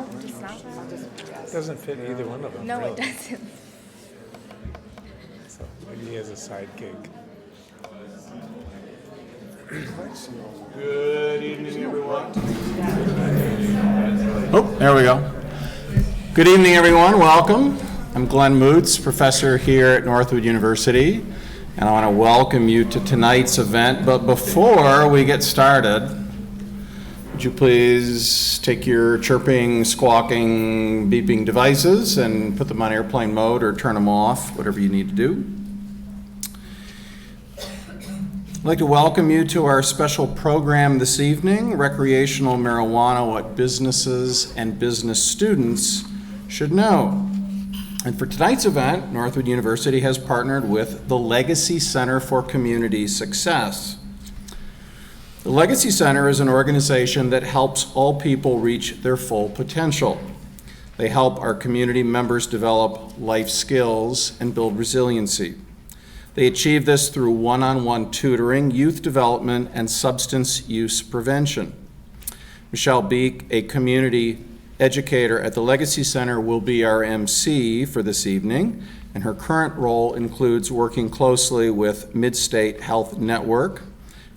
No, just not. It doesn't fit either one of them. No, really. it doesn't. So maybe he has a side gig. Good evening, everyone. Oh, there we go. Good evening, everyone. Welcome. I'm Glenn Moots, professor here at Northwood University, and I want to welcome you to tonight's event. But before we get started, would you please take your chirping, squawking, beeping devices and put them on airplane mode or turn them off, whatever you need to do. I'd like to welcome you to our special program this evening, Recreational Marijuana, What Businesses and Business Students Should Know. And for tonight's event, Northwood University has partnered with the Legacy Center for Community Success. The Legacy Center is an organization that helps all people reach their full potential. They help our community members develop life skills and build resiliency. They achieve this through one-on-one tutoring, youth development, and substance use prevention. Michelle Beeck, a community educator at the Legacy Center, will be our Emcee for this evening, and her current role includes working closely with Mid-State Health Network,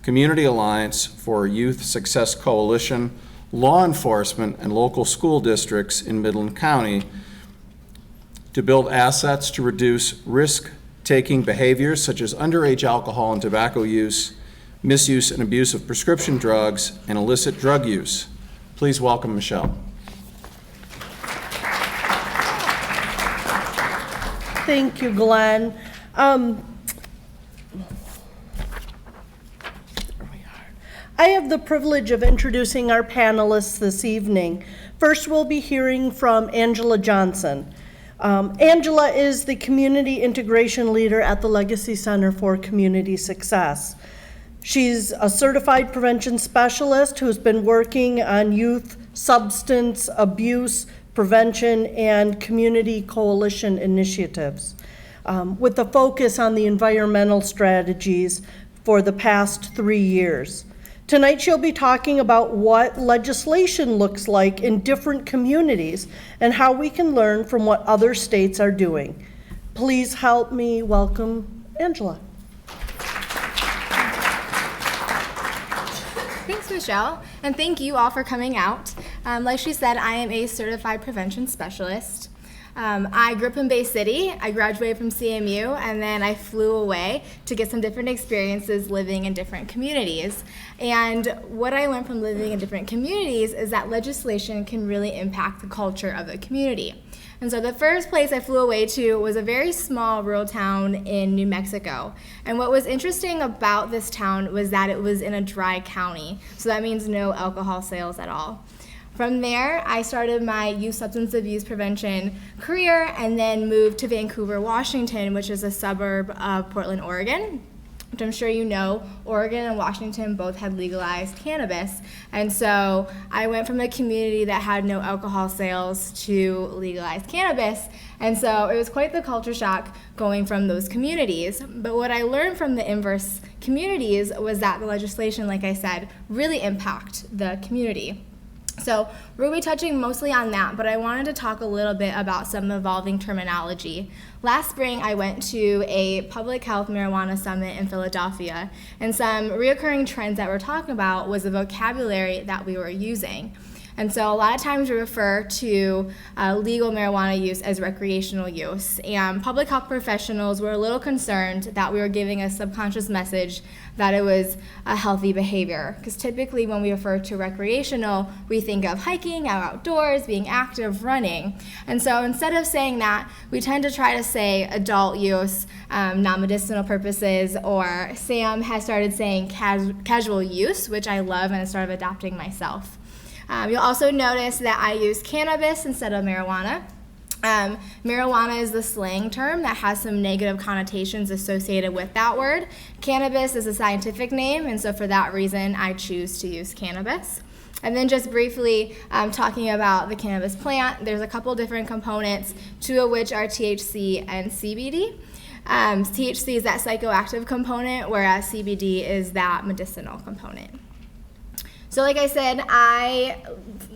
Community Alliance for Youth Success Coalition, law enforcement, and local school districts in Midland County to build assets to reduce risk-taking behaviors such as underage alcohol and tobacco use, misuse and abuse of prescription drugs, and illicit drug use. Please welcome Michelle. Thank you, Glenn. I have the privilege of introducing our panelists this evening. First, we'll be hearing from Angela Johnson. Angela is the Community Integration Leader at the Legacy Center for Community Success. She's a certified prevention specialist who's been working on youth substance abuse prevention and community coalition initiatives with a focus on the environmental strategies for the past 3 years. Tonight she'll be talking about what legislation looks like in different communities and how we can learn from what other states are doing. Please help me welcome Angela. Thanks, Michelle, and thank you all for coming out. Like she said, I am a certified prevention specialist. I grew up in Bay City. I graduated from CMU, and then I flew away to get some different experiences living in different communities. And what I learned from living in different communities is that legislation can really impact the culture of a community. And so the first place I flew away to was a very small rural town in New Mexico. And what was interesting about this town was that it was in a dry county. So that means no alcohol sales at all. From there, I started my youth substance abuse prevention career and then moved to Vancouver, Washington, which is a suburb of Portland, Oregon. Which I'm sure you know, Oregon and Washington both had legalized cannabis. And so I went from a community that had no alcohol sales to legalized cannabis. And so it was quite the culture shock going from those communities. But what I learned from the inverse communities was that the legislation, like I said, really impacted the community. So we're going to be touching mostly on that, but I wanted to talk a little bit about some evolving terminology. Last spring, I went to a public health marijuana summit in Philadelphia, and some reoccurring trends that we're talking about was the vocabulary that we were using. And so a lot of times we refer to legal marijuana use as recreational use. And public health professionals were a little concerned that we were giving a subconscious message that it was a healthy behavior. Because typically when we refer to recreational, we think of hiking, outdoors, being active, running. And so instead of saying that, we tend to try to say adult use, non-medicinal purposes, or Sam has started saying casual use, which I love and I started adopting myself. You'll also notice that I use cannabis instead of marijuana. Marijuana is the slang term that has some negative connotations associated with that word. Cannabis is a scientific name, and so for that reason, I choose to use cannabis. And then just briefly talking about the cannabis plant, there's a couple different components, two of which are THC and CBD. THC is that psychoactive component, whereas CBD is that medicinal component. So like I said, I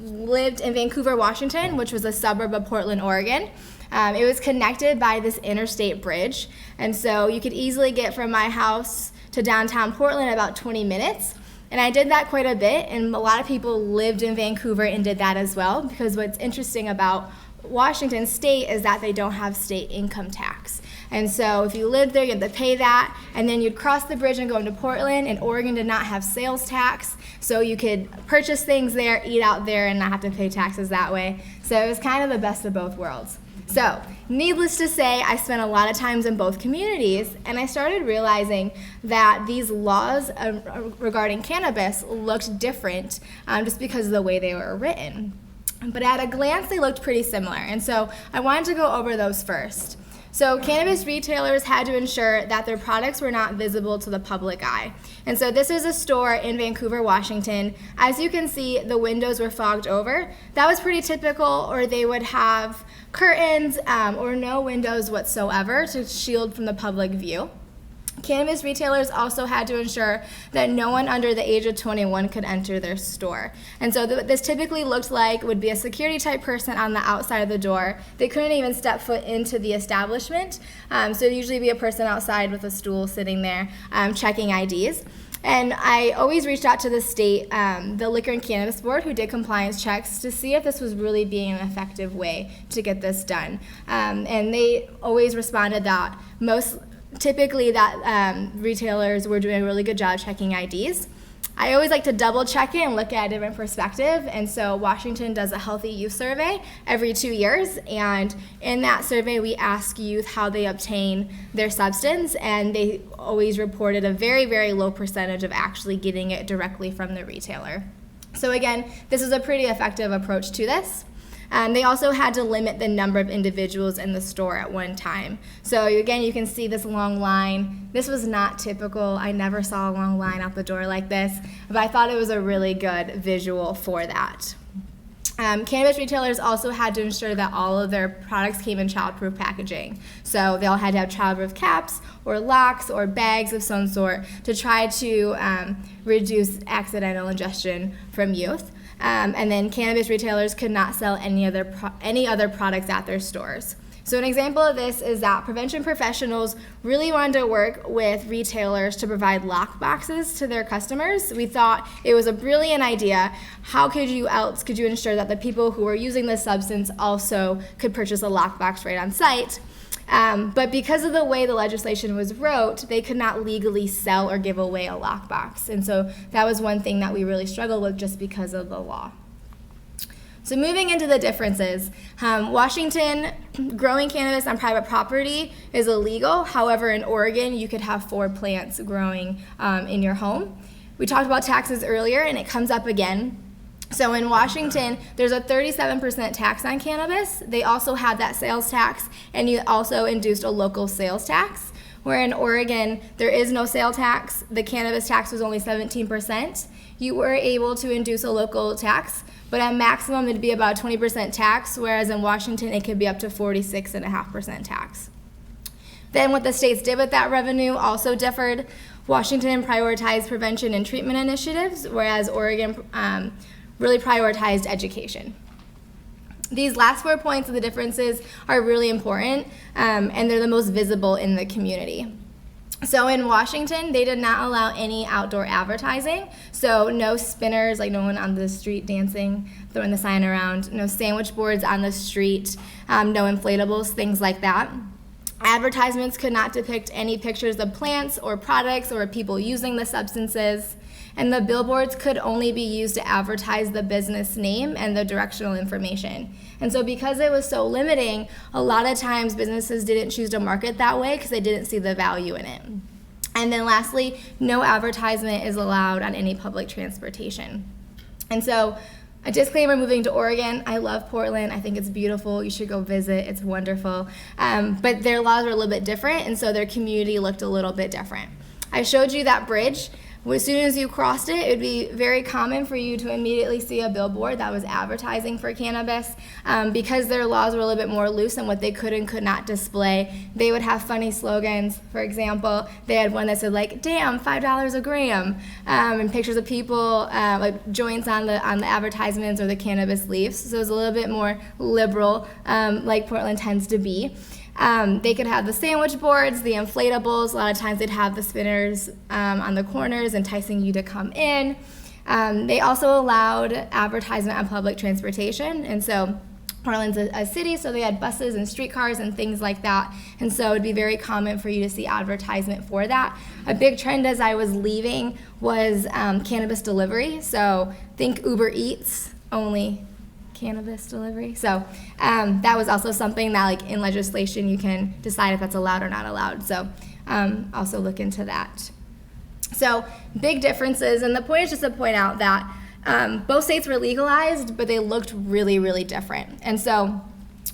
lived in Vancouver, Washington, which was a suburb of Portland, Oregon. It was connected by this interstate bridge, and so you could easily get from my house to downtown Portland in about 20 minutes. And I did that quite a bit, and a lot of people lived in Vancouver and did that as well, because what's interesting about Washington State is that they don't have state income tax. And so if you lived there, you had to pay that, and then you'd cross the bridge and go into Portland, and Oregon did not have sales tax, so you could purchase things there, eat out there, and not have to pay taxes that way. So it was kind of the best of both worlds. So, needless to say, I spent a lot of times in both communities, and I started realizing that these laws regarding cannabis looked different just because of the way they were written. But at a glance, they looked pretty similar, and so I wanted to go over those first. So cannabis retailers had to ensure that their products were not visible to the public eye. And so this is a store in Vancouver, Washington. As you can see, the windows were fogged over. That was pretty typical, or they would have curtains or no windows whatsoever to shield from the public view. Cannabis retailers also had to ensure that no one under the age of 21 could enter their store. And so this typically looked like would be a security type person on the outside of the door. They couldn't even step foot into the establishment. So it'd usually be a person outside with a stool sitting there checking IDs. And I always reached out to the state, the Liquor and Cannabis Board, who did compliance checks to see if this was really being an effective way to get this done. And they always responded that typically that retailers were doing a really good job checking IDs. I always like to double check it and look at a different perspective, and so Washington does a healthy youth survey every 2 years, and in that survey we ask youth how they obtain their substance, and they always reported a very, very low percentage of actually getting it directly from the retailer. So again, this is a pretty effective approach to this. They also had to limit the number of individuals in the store at one time. So again, you can see this long line. This was not typical. I never saw a long line out the door like this, but I thought it was a really good visual for that. Cannabis retailers also had to ensure that all of their products came in childproof packaging. So they all had to have childproof caps or locks or bags of some sort to try to reduce accidental ingestion from youth. And then cannabis retailers could not sell any other products at their stores. So an example of this is that prevention professionals really wanted to work with retailers to provide lock boxes to their customers. We thought it was a brilliant idea. How could you ensure that the people who were using this substance also could purchase a lockbox right on site? But because of the way the legislation was wrote, they could not legally sell or give away a lockbox. And so that was one thing that we really struggled with just because of the law. So moving into the differences, Washington, growing cannabis on private property is illegal. However, in Oregon, you could have 4 plants growing in your home. We talked about taxes earlier, and it comes up again. So in Washington, there's a 37% tax on cannabis. They also had that sales tax, and you also induced a local sales tax. Where in Oregon, there is no sale tax. The cannabis tax was only 17%. You were able to induce a local tax, but at maximum it'd be about 20% tax, whereas in Washington it could be up to 46.5% tax. Then what the states did with that revenue also differed. Washington prioritized prevention and treatment initiatives, whereas Oregon really prioritized education. These last 4 points of the differences are really important, and they're the most visible in the community. So in Washington, they did not allow any outdoor advertising. So no spinners, like no one on the street dancing, throwing the sign around, no sandwich boards on the street, no inflatables, things like that. Advertisements could not depict any pictures of plants or products or people using the substances. And the billboards could only be used to advertise the business name and the directional information. And so because it was so limiting, a lot of times businesses didn't choose to market that way because they didn't see the value in it. And then lastly, no advertisement is allowed on any public transportation. And so a disclaimer, moving to Oregon, I love Portland. I think it's beautiful. You should go visit. It's wonderful. But their laws are a little bit different, and so their community looked a little bit different. I showed you that bridge. As soon as you crossed it, it would be very common for you to immediately see a billboard that was advertising for cannabis. Because their laws were a little bit more loose on what they could and could not display, they would have funny slogans. For example, they had one that said like, "Damn, $5 a gram," and pictures of people like joints on the advertisements or the cannabis leaves. So it was a little bit more liberal, like Portland tends to be. They could have the sandwich boards, the inflatables. A lot of times they'd have the spinners on the corners, enticing you to come in. They also allowed advertisement on public transportation, and so Portland's a city, so they had buses and streetcars and things like that, and so it'd be very common for you to see advertisement for that. A big trend as I was leaving was cannabis delivery, so think Uber Eats, only cannabis delivery. So that was also something that, like, in legislation you can decide if that's allowed or not allowed, so also look into that. So big differences, and the point is just to point out that both states were legalized, but they looked really, really different. And so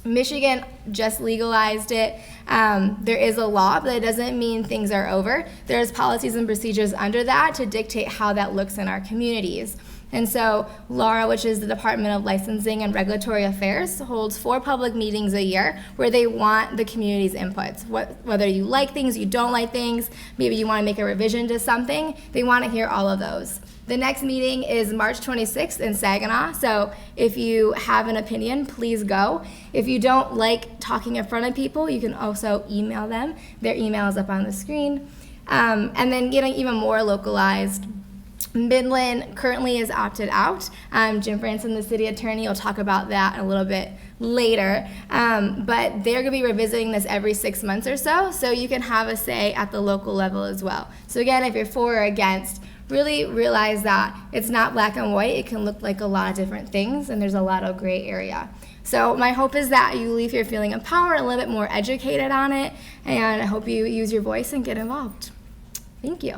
Michigan just legalized it. There is a law, but it doesn't mean things are over. There's policies and procedures under that to dictate how that looks in our communities. And so Laura, which is the Department of Licensing and Regulatory Affairs, holds 4 public meetings a year where they want the community's inputs. Whether you like things, you don't like things, maybe you want to make a revision to something, they want to hear all of those. The next meeting is March 26th in Saginaw, so if you have an opinion, please go. If you don't like talking in front of people, you can also email them. Their email is up on the screen. And then getting even more localized, Midland currently is opted out. Jim Branson, the city attorney, will talk about that a little bit later. But they're going to be revisiting this every 6 months or so you can have a say at the local level as well. So again, if you're for or against, really realize that it's not black and white. It can look like a lot of different things, and there's a lot of gray area. So my hope is that you leave here feeling empowered, a little bit more educated on it, and I hope you use your voice and get involved. Thank you.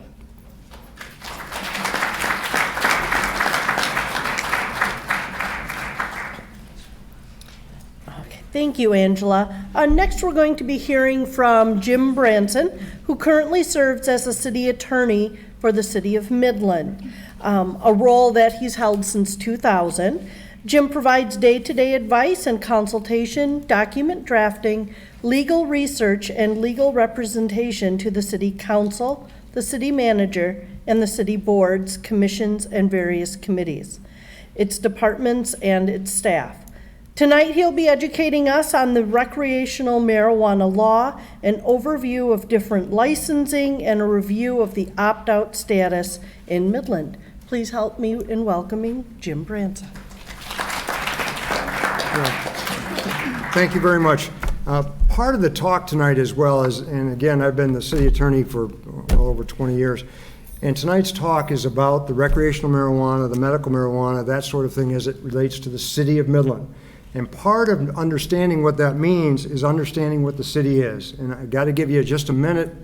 Thank you, Angela. Next, we're going to be hearing from Jim Branson, who currently serves as a city attorney for the city of Midland, a role that he's held since 2000. Jim provides day-to-day advice and consultation, document drafting, legal research, and legal representation to the city council, the city manager, and the city boards, commissions, and various committees, its departments, and its staff. Tonight, he'll be educating us on the recreational marijuana law, an overview of different licensing, and a review of the opt-out status in Midland. Please help me in welcoming Jim Branson. Thank you very much. Part of the talk tonight as well is, and again, I've been the city attorney for well over 20 years, and tonight's talk is about the recreational marijuana, the medical marijuana, that sort of thing as it relates to the city of Midland. And part of understanding what that means is understanding what the city is. And I got to give you just a minute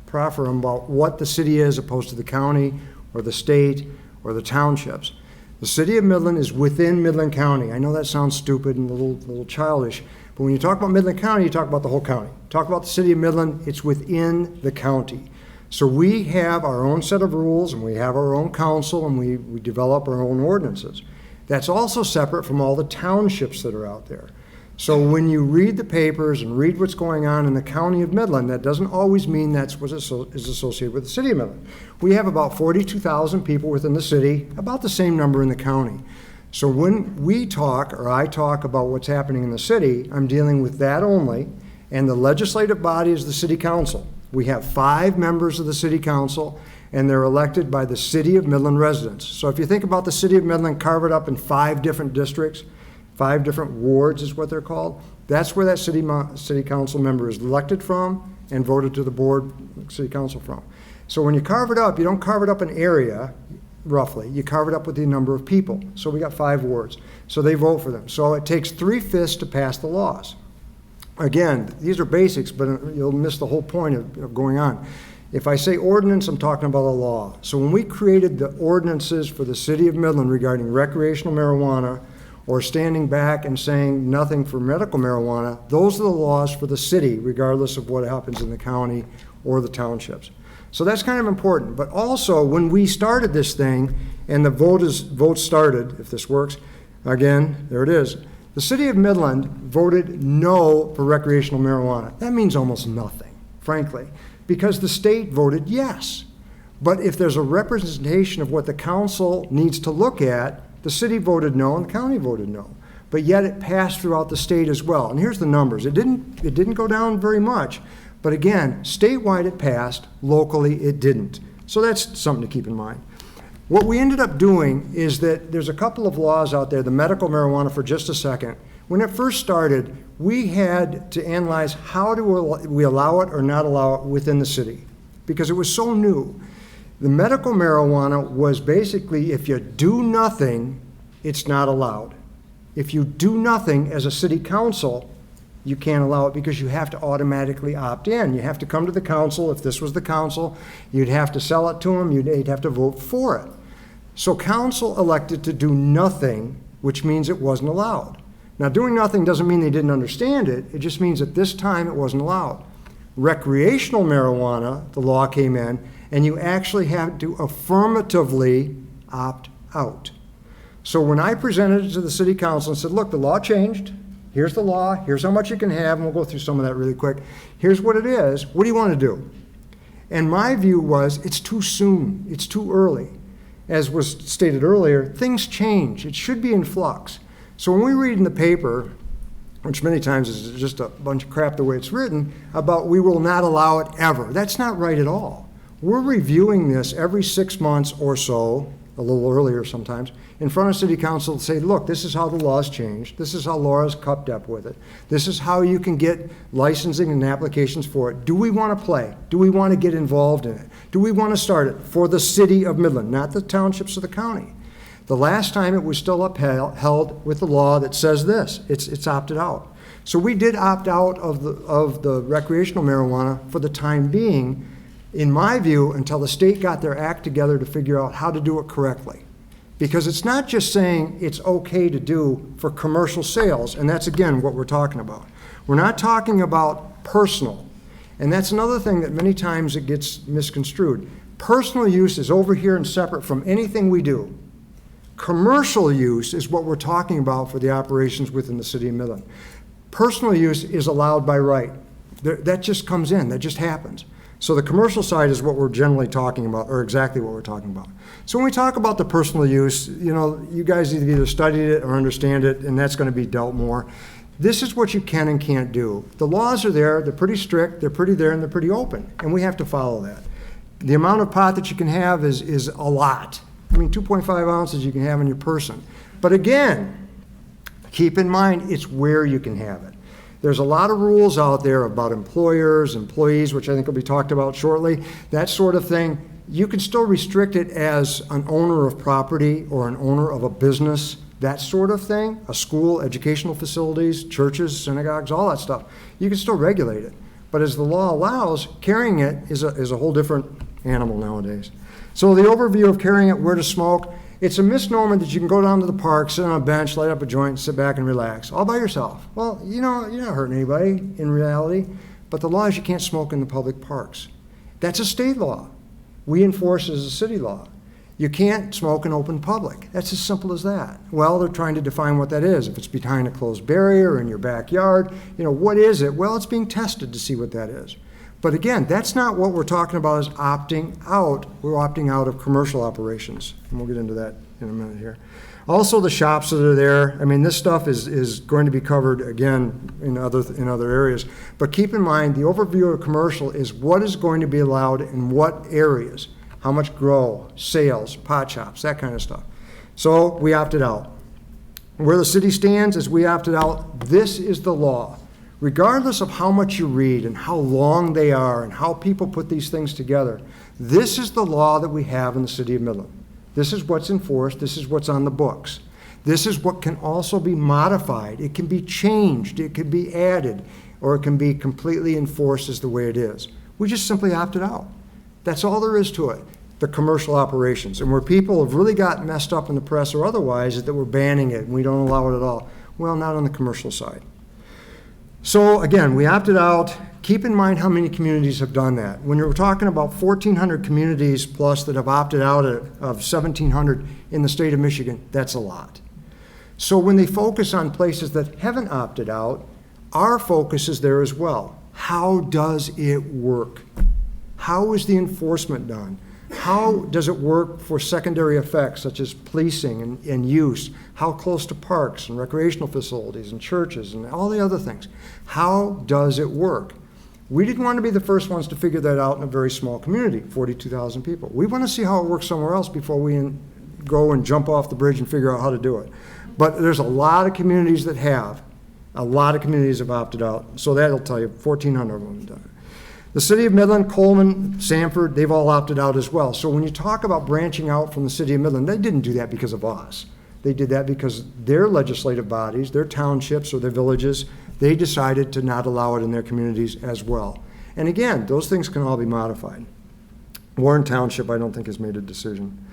proffer about what the city is opposed to the county or the state or the townships. The city of Midland is within Midland County. I know that sounds stupid and a little childish, but when you talk about Midland County, you talk about the whole county. Talk about the city of Midland, it's within the county. So we have our own set of rules, and we have our own council, and we develop our own ordinances. That's also separate from all the townships that are out there. So when you read the papers and read what's going on in the county of Midland, that doesn't always mean that's what is associated with the city of Midland. We have about 42,000 people within the city, about the same number in the county. So when we talk, or I talk about what's happening in the city, I'm dealing with that only, and the legislative body is the city council. We have 5 members of the city council, and they're elected by the City of Midland residents. So if you think about the City of Midland, carve it up in 5 different districts, 5 different wards is what they're called. That's where that city council member is elected from and voted to the board, city council from. So when you carve it up, you don't carve it up in area, roughly. You carve it up with the number of people. So we got 5 wards. So they vote for them. So it takes 3/5 to pass the laws. Again, these are basics, but you'll miss the whole point of going on. If I say ordinance, I'm talking about a law. So when we created the ordinances for the city of Midland regarding recreational marijuana, or standing back and saying nothing for medical marijuana, those are the laws for the city, regardless of what happens in the county or the townships. So that's kind of important. But also, when we started this thing, and the vote started, if this works, again, there it is. The city of Midland voted no for recreational marijuana. That means almost nothing, frankly, because the state voted yes. But if there's a representation of what the council needs to look at, the city voted no and the county voted no. But yet it passed throughout the state as well. And here's the numbers. It didn't go down very much. But again, statewide it passed, locally it didn't. So that's something to keep in mind. What we ended up doing is that there's a couple of laws out there, the medical marijuana for just a second. When it first started, we had to analyze how do we allow it or not allow it within the city, because it was so new. The medical marijuana was basically, if you do nothing, it's not allowed. If you do nothing as a city council, you can't allow it because you have to automatically opt in. You have to come to the council. If this was the council, you'd have to sell it to them. You'd have to vote for it. So council elected to do nothing, which means it wasn't allowed. Now, doing nothing doesn't mean they didn't understand it. It just means at this time it wasn't allowed. Recreational marijuana, the law came in, and you actually have to affirmatively opt out. So when I presented it to the city council and said, look, the law changed. Here's the law. Here's how much you can have, and we'll go through some of that really quick. Here's what it is. What do you want to do? And my view was, it's too soon. It's too early. As was stated earlier, things change. It should be in flux. So when we read in the paper, which many times is just a bunch of crap the way it's written, about we will not allow it ever. That's not right at all. We're reviewing this every 6 months or so, a little earlier sometimes, in front of City Council to say, look, this is how the law's changed. This is how Laura's kept up with it. This is how you can get licensing and applications for it. Do we want to play? Do we want to get involved in it? Do we want to start it for the city of Midland, not the townships of the county? The last time it was still upheld with the law that says this. It's opted out. So we did opt out of the recreational marijuana for the time being, in my view, until the state got their act together to figure out how to do it correctly. Because it's not just saying it's okay to do for commercial sales, and that's, again, what we're talking about. We're not talking about personal, and that's another thing that many times it gets misconstrued. Personal use is over here and separate from anything we do. Commercial use is what we're talking about for the operations within the city of Midland. Personal use is allowed by right. That just comes in, that just happens. So the commercial side is what we're generally talking about, or exactly what we're talking about. So when we talk about the personal use, you know, you guys either studied it or understand it, and that's going to be dealt more. This is what you can and can't do. The laws are there, they're pretty strict, they're pretty there, and they're pretty open, and we have to follow that. The amount of pot that you can have is a lot. I mean, 2.5 ounces you can have in your person. But again, keep in mind, it's where you can have it. There's a lot of rules out there about employers, employees, which I think will be talked about shortly, that sort of thing. You can still restrict it as an owner of property or an owner of a business, that sort of thing, a school, educational facilities, churches, synagogues, all that stuff. You can still regulate it. But as the law allows, carrying it is a whole different animal nowadays. So the overview of carrying it, where to smoke, it's a misnomer that you can go down to the park, sit on a bench, light up a joint, sit back and relax, all by yourself. Well, you know, you're not hurting anybody in reality, but the law is you can't smoke in the public parks. That's a state law. We enforce it as a city law. You can't smoke in open public. That's as simple as that. Well, they're trying to define what that is. If it's behind a closed barrier or in your backyard, you know, what is it? Well, it's being tested to see what that is. But again, that's not what we're talking about as opting out. We're opting out of commercial operations. And we'll get into that in a minute here. Also, the shops that are there, I mean, this stuff is going to be covered again in other areas. But keep in mind, the overview of commercial is what is going to be allowed in what areas, how much grow, sales, pot shops, that kind of stuff. So we opted out. Where the city stands is we opted out. This is the law. Regardless of how much you read and how long they are and how people put these things together, this is the law that we have in the city of Midland. This is what's enforced. This is what's on the books. This is what can also be modified. It can be changed. It can be added, or it can be completely enforced as the way it is. We just simply opted out. That's all there is to it, the commercial operations. And where people have really gotten messed up in the press or otherwise is that we're banning it and we don't allow it at all. Well, not on the commercial side. So again, we opted out. Keep in mind how many communities have done that. When you're talking about 1,400 communities plus that have opted out of 1,700 in the state of Michigan, that's a lot. So when they focus on places that haven't opted out, our focus is there as well. How does it work? How is the enforcement done? How does it work for secondary effects such as policing and use? How close to parks and recreational facilities and churches and all the other things? How does it work? We didn't want to be the first ones to figure that out in a very small community, 42,000 people. We want to see how it works somewhere else before we go and jump off the bridge and figure out how to do it. But there's a lot of communities that have. A lot of communities have opted out. So that'll tell you, 1,400 of them have done it. The city of Midland, Coleman, Sanford, they've all opted out as well. So when you talk about branching out from the city of Midland, they didn't do that because of us. They did that because their legislative bodies, their townships or their villages, they decided to not allow it in their communities as well. And again, those things can all be modified. Warren Township, I don't think, has made a decision.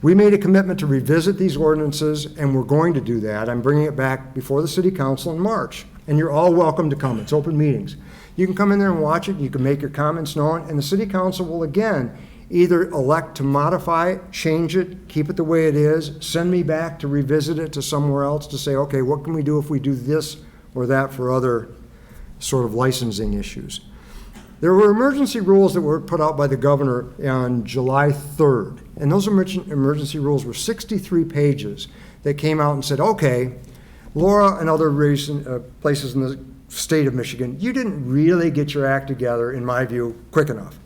We made a commitment to revisit these ordinances, and we're going to do that. I'm bringing it back before the city council in March, and you're all welcome to come. It's open meetings. You can come in there and watch it. You can make your comments known, and the city council will, again, either elect to modify it, change it, keep it the way it is, send me back to revisit it to somewhere else to say, okay, what can we do if we do this or that for other sort of licensing issues. There were emergency rules that were put out by the governor on July 3rd, and those emergency rules were 63 pages that came out and said, okay, Laura and other places in the state of Michigan, you didn't really get your act together, in my view, quick enough.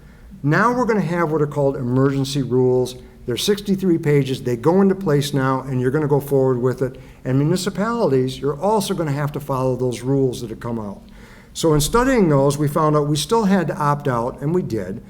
Now we're going to have what are called emergency rules. They're 63 pages. They go into place now, and you're going to go forward with it. And municipalities, you're also going to have to follow those rules that have come out. So in studying those, we found out we still had to opt out, and we did.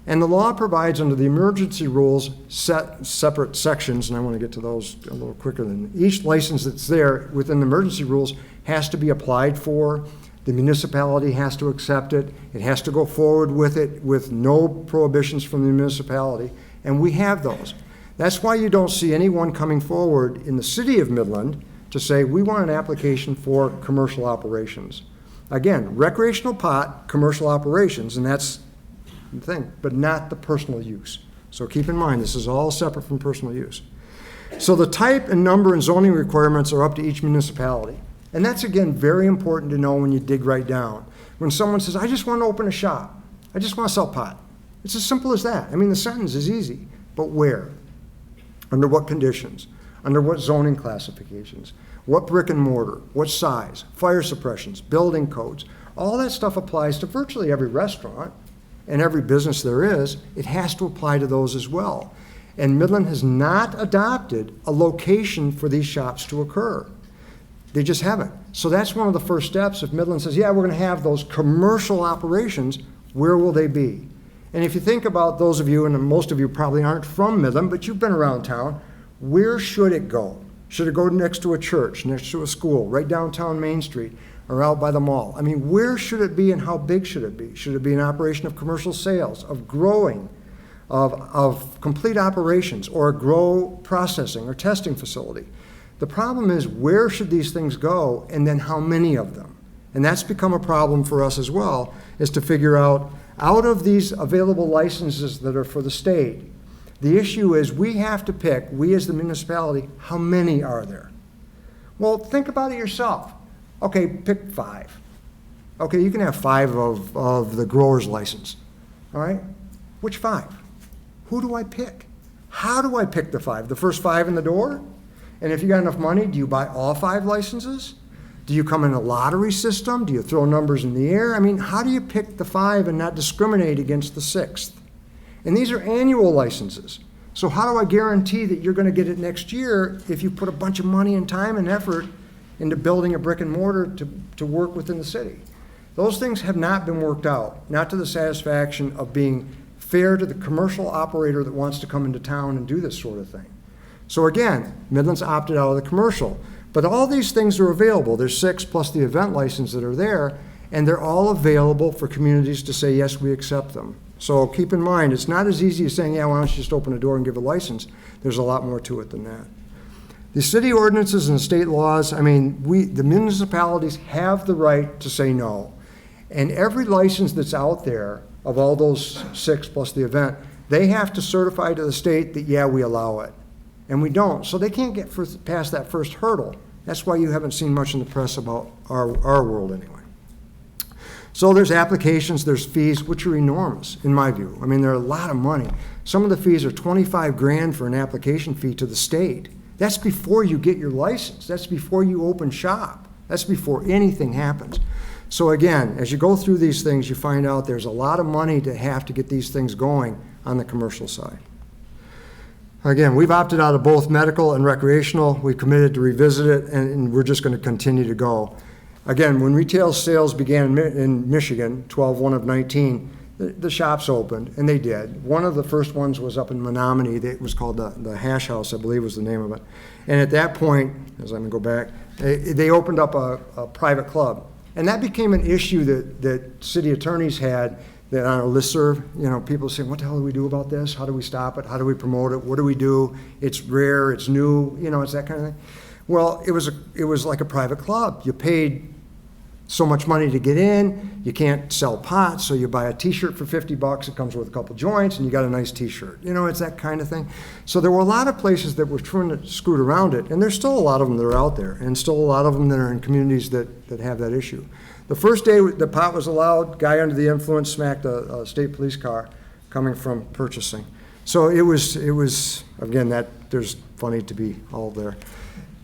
And the law provides under the emergency rules separate sections, and I want to get to those a little quicker than each license that's there within the emergency rules has to be applied for. The municipality has to accept it. It has to go forward with it with no prohibitions from the municipality, and we have those. That's why you don't see anyone coming forward in the city of Midland to say, we want an application for commercial operations. Again, recreational pot, commercial operations, and that's the thing, but not the personal use. So keep in mind, this is all separate from personal use. So the type and number and zoning requirements are up to each municipality. And that's, again, very important to know when you dig right down. When someone says, I just want to open a shop, I just want to sell pot. It's as simple as that. I mean, the sentence is easy, but where? Under what conditions? Under what zoning classifications? What brick and mortar? What size? Fire suppressions, building codes. All that stuff applies to virtually every restaurant and every business there is. It has to apply to those as well. And Midland has not adopted a location for these shops to occur. They just haven't. So that's one of the first steps. If Midland says, yeah, we're going to have those commercial operations, where will they be? And if you think about those of you, and most of you probably aren't from Midland, but you've been around town, where should it go? Should it go next to a church, next to a school, right downtown Main Street, or out by the mall? I mean, where should it be and how big should it be? Should it be an operation of commercial sales, of growing, of complete operations, or a grow processing or testing facility? The problem is, where should these things go, and then how many of them? And that's become a problem for us as well, is to figure out of these available licenses that are for the state, the issue is we have to pick, we as the municipality, how many are there? Well, think about it yourself. Okay, pick 5. Okay, you can have 5 of the grower's license, all right? Which 5? Who do I pick? How do I pick the 5? The first 5 in the door? And if you got enough money, do you buy all 5 licenses? Do you come in a lottery system? Do you throw numbers in the air? I mean, how do you pick the 5 and not discriminate against the 6th? And these are annual licenses. So how do I guarantee that you're going to get it next year if you put a bunch of money and time and effort into building a brick and mortar to work within the city? Those things have not been worked out, not to the satisfaction of being fair to the commercial operator that wants to come into town and do this sort of thing. So again, Midland's opted out of the commercial. But all these things are available. There's 6 plus the event license that are there, and they're all available for communities to say, yes, we accept them. So keep in mind, it's not as easy as saying, yeah, why don't you just open a door and give a license? There's a lot more to it than that. The city ordinances and state laws, I mean, the municipalities have the right to say no. And every license that's out there, of all those 6 plus the event, they have to certify to the state that, yeah, we allow it. And we don't. So they can't get past that first hurdle. That's why you haven't seen much in the press about our world anyway. So there's applications, there's fees, which are enormous, in my view. I mean, they're a lot of money. Some of the fees are 25 grand for an application fee to the state. That's before you get your license. That's before you open shop. That's before anything happens. So again, as you go through these things, you find out there's a lot of money to have to get these things going on the commercial side. Again, we've opted out of both medical and recreational. We committed to revisit it, and we're just going to continue to go. Again, when retail sales began in Michigan, 12/1 of 19, the shops opened, and they did. One of the first ones was up in Menominee. It was called the Hash House, I believe was the name of it. And at that point, as I'm going to go back, they opened up a private club. And that became an issue that city attorneys had, that on a listserv, people saying, what the hell do we do about this? How do we stop it? How do we promote it? What do we do? It's rare, it's new, it's that kind of thing. Well, it was like a private club. You paid so much money to get in. You can't sell pot, so you buy a t-shirt for $50. It comes with a couple joints, and you got a nice t-shirt. It's that kind of thing. So there were a lot of places that were trying to scoot around it, and there's still a lot of them that are out there, and still a lot of them that are in communities that have that issue. The first day the pot was allowed, guy under the influence smacked a state police car coming from purchasing. So it was again, that there's funny to be all there.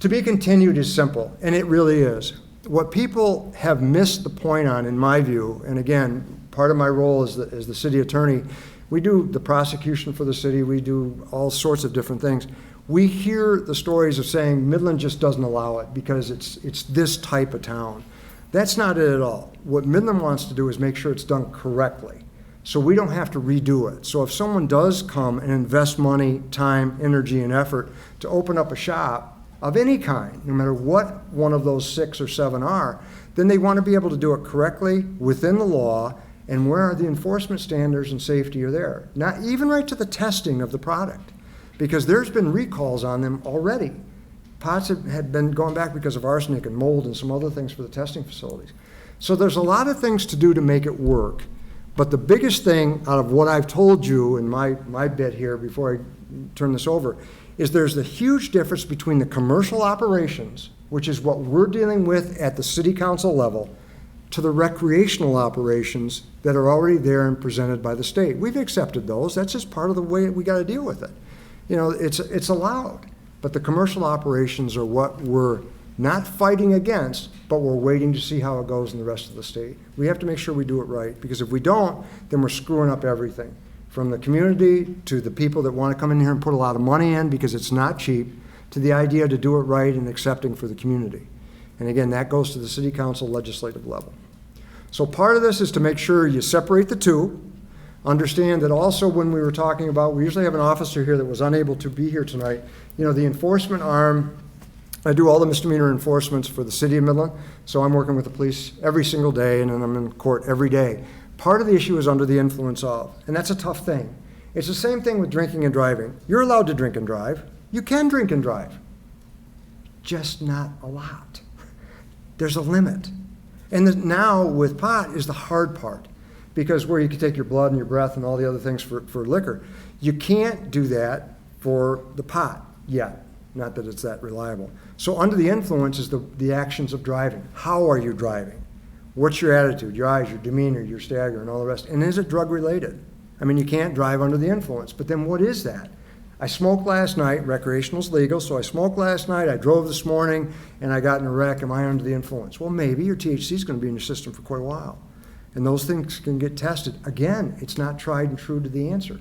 To be continued is simple, and it really is. What people have missed the point on, in my view, and again, part of my role as the city attorney, we do the prosecution for the city, we do all sorts of different things. We hear the stories of saying Midland just doesn't allow it because it's this type of town. That's not it at all. What Midland wants to do is make sure it's done correctly, so we don't have to redo it. So if someone does come and invest money, time, energy, and effort to open up a shop of any kind, no matter what one of those 6 or 7 are, then they want to be able to do it correctly within the law, and where the enforcement standards and safety are there. Not even right to the testing of the product, because there's been recalls on them already. Pots had been going back because of arsenic and mold and some other things for the testing facilities. So there's a lot of things to do to make it work. But the biggest thing out of what I've told you in my bit here before I turn this over is there's a huge difference between the commercial operations, which is what we're dealing with at the city council level, to the recreational operations that are already there and presented by the state. We've accepted those. That's just part of the way we got to deal with it. It's allowed. But the commercial operations are what we're not fighting against, but we're waiting to see how it goes in the rest of the state. We have to make sure we do it right, because if we don't, then we're screwing up everything. From the community to the people that want to come in here and put a lot of money in because it's not cheap, to the idea to do it right and accepting for the community. And again, that goes to the city council legislative level. So part of this is to make sure you separate the two. Understand that also when we were talking about, we usually have an officer here that was unable to be here tonight. The enforcement arm, I do all the misdemeanor enforcements for the city of Midland, so I'm working with the police every single day, and then I'm in court every day. Part of the issue is under the influence of, and that's a tough thing. It's the same thing with drinking and driving. You're allowed to drink and drive. You can drink and drive, just not a lot. There's a limit. And now with pot is the hard part, because where you can take your blood and your breath and all the other things for liquor, you can't do that for the pot yet. Not that it's that reliable. So under the influence is the actions of driving. How are you driving? What's your attitude, your eyes, your demeanor, your stagger, and all the rest? And is it drug related? I mean, you can't drive under the influence, but then what is that? I smoked last night, recreational's legal, so I smoked last night, I drove this morning, and I got in a wreck. Am I under the influence? Well, maybe your THC is going to be in your system for quite a while. And those things can get tested. Again, it's not tried and true to the answer.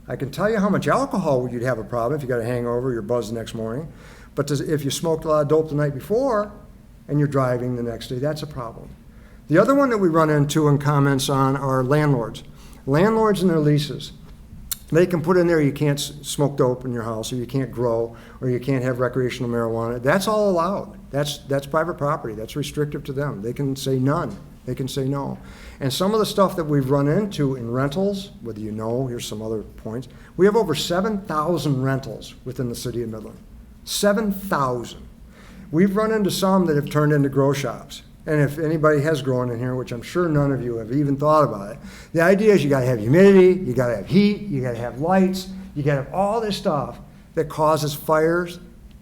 I can tell you how much alcohol you'd have a problem if you got a hangover, you're buzzed the next morning. But if you smoked a lot of dope the night before and you're driving the next day, that's a problem. The other one that we run into and comments on are landlords. Landlords and their leases. They can put in there you can't smoke dope in your house, or you can't grow, or you can't have recreational marijuana. That's all allowed. That's private property. That's restrictive to them. They can say none. They can say no. And some of the stuff that we've run into in rentals, whether here's some other points, we have over 7,000 rentals within the city of Midland. 7,000. We've run into some that have turned into grow shops. And if anybody has grown in here, which I'm sure none of you have even thought about it, the idea is you gotta have humidity, you gotta have heat, you gotta have lights, you gotta have all this stuff that causes fires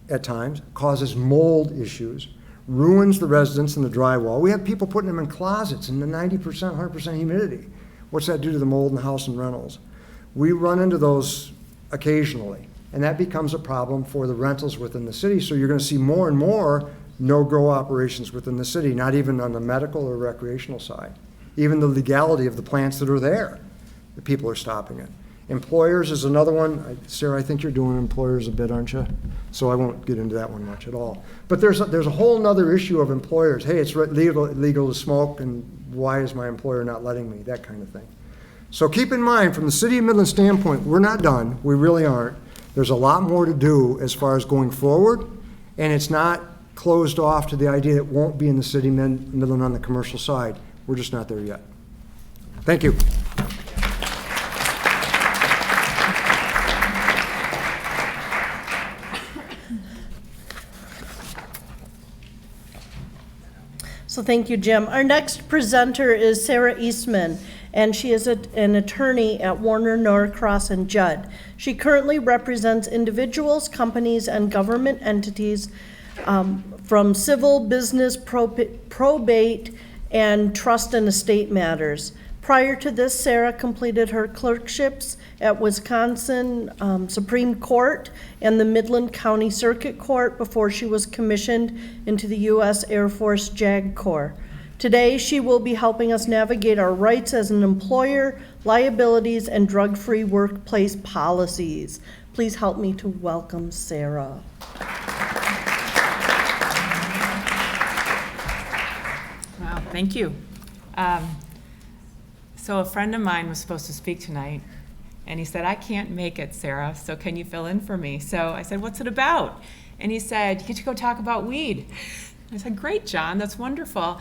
at times, causes mold issues, ruins the residents in the drywall. We have people putting them in closets in the 90%, 100% humidity. What's that do to the mold in the house and rentals? We run into those occasionally, and that becomes a problem for the rentals within the city. So you're gonna see more and more no-grow operations within the city, not even on the medical or recreational side. Even the legality of the plants that are there, the people are stopping it. Employers is another one. Sara, I think you're doing employers a bit, aren't you? So I won't get into that one much at all. But there's a whole nother issue of employers. Hey, it's legal to smoke, and why is my employer not letting me? That kind of thing. So keep in mind, from the City of Midland standpoint, we're not done. We really aren't. There's a lot more to do as far as going forward, and it's not closed off to the idea that it won't be in the City of Midland on the commercial side. We're just not there yet. Thank you. So thank you, Jim. Our next presenter is Sara Eastman, and she is an attorney at Warner, Norcross, and Judd. She currently represents individuals, companies, and government entities from civil, business, probate, and trust and estate matters. Prior to this, Sara completed her clerkships at Wisconsin Supreme Court and the Midland County Circuit Court before she was commissioned into the U.S. Air Force JAG Corps. Today, she will be helping us navigate our rights as an employer, liabilities, and drug-free workplace policies. Please help me to welcome Sara. Wow, thank you. So a friend of mine was supposed to speak tonight, and he said, I can't make it, Sara, so can you fill in for me? So I said, what's it about? And he said, you get to go talk about weed. I said, great, John, that's wonderful.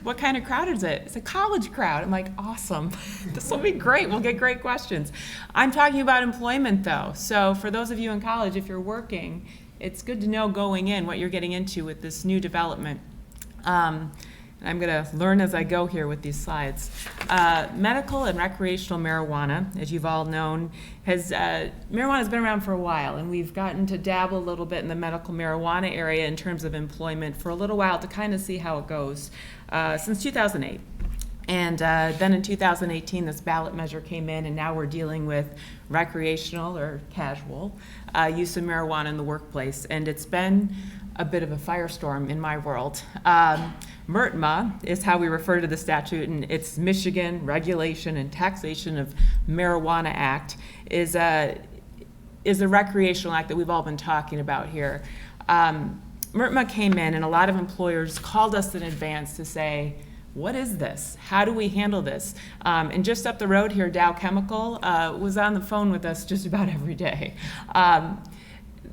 What kind of crowd is it? It's a college crowd. I'm like, awesome. This will be great. We'll get great questions. I'm talking about employment, though. So for those of you in college, if you're working, it's good to know going in what you're getting into with this new development. I'm going to learn as I go here with these slides. Medical and recreational marijuana, as you've all known, marijuana has been around for a while, and we've gotten to dabble a little bit in the medical marijuana area in terms of employment for a little while to kind of see how it goes since 2008. And then in 2018, this ballot measure came in, and now we're dealing with recreational or casual use of marijuana in the workplace. And it's been a bit of a firestorm in my world. MRTMA is how we refer to the statute, and it's Michigan Regulation and Taxation of Marijuana Act is a recreational act that we've all been talking about here. MRTMA came in, and a lot of employers called us in advance to say, what is this? How do we handle this? And just up the road here, Dow Chemical was on the phone with us just about every day.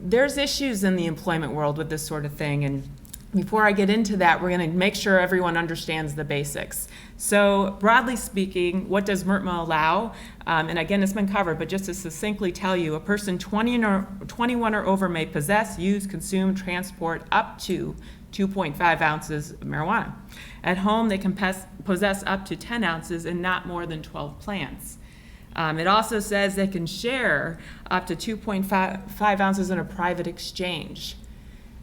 There's issues in the employment world with this sort of thing, and before I get into that, we're going to make sure everyone understands the basics. So broadly speaking, what does MRTMA allow? And again, it's been covered, but just to succinctly tell you, a person 21 or over may possess, use, consume, transport up to 2.5 ounces of marijuana. At home, they can possess up to 10 ounces and not more than 12 plants. It also says they can share up to 2.5 ounces in a private exchange.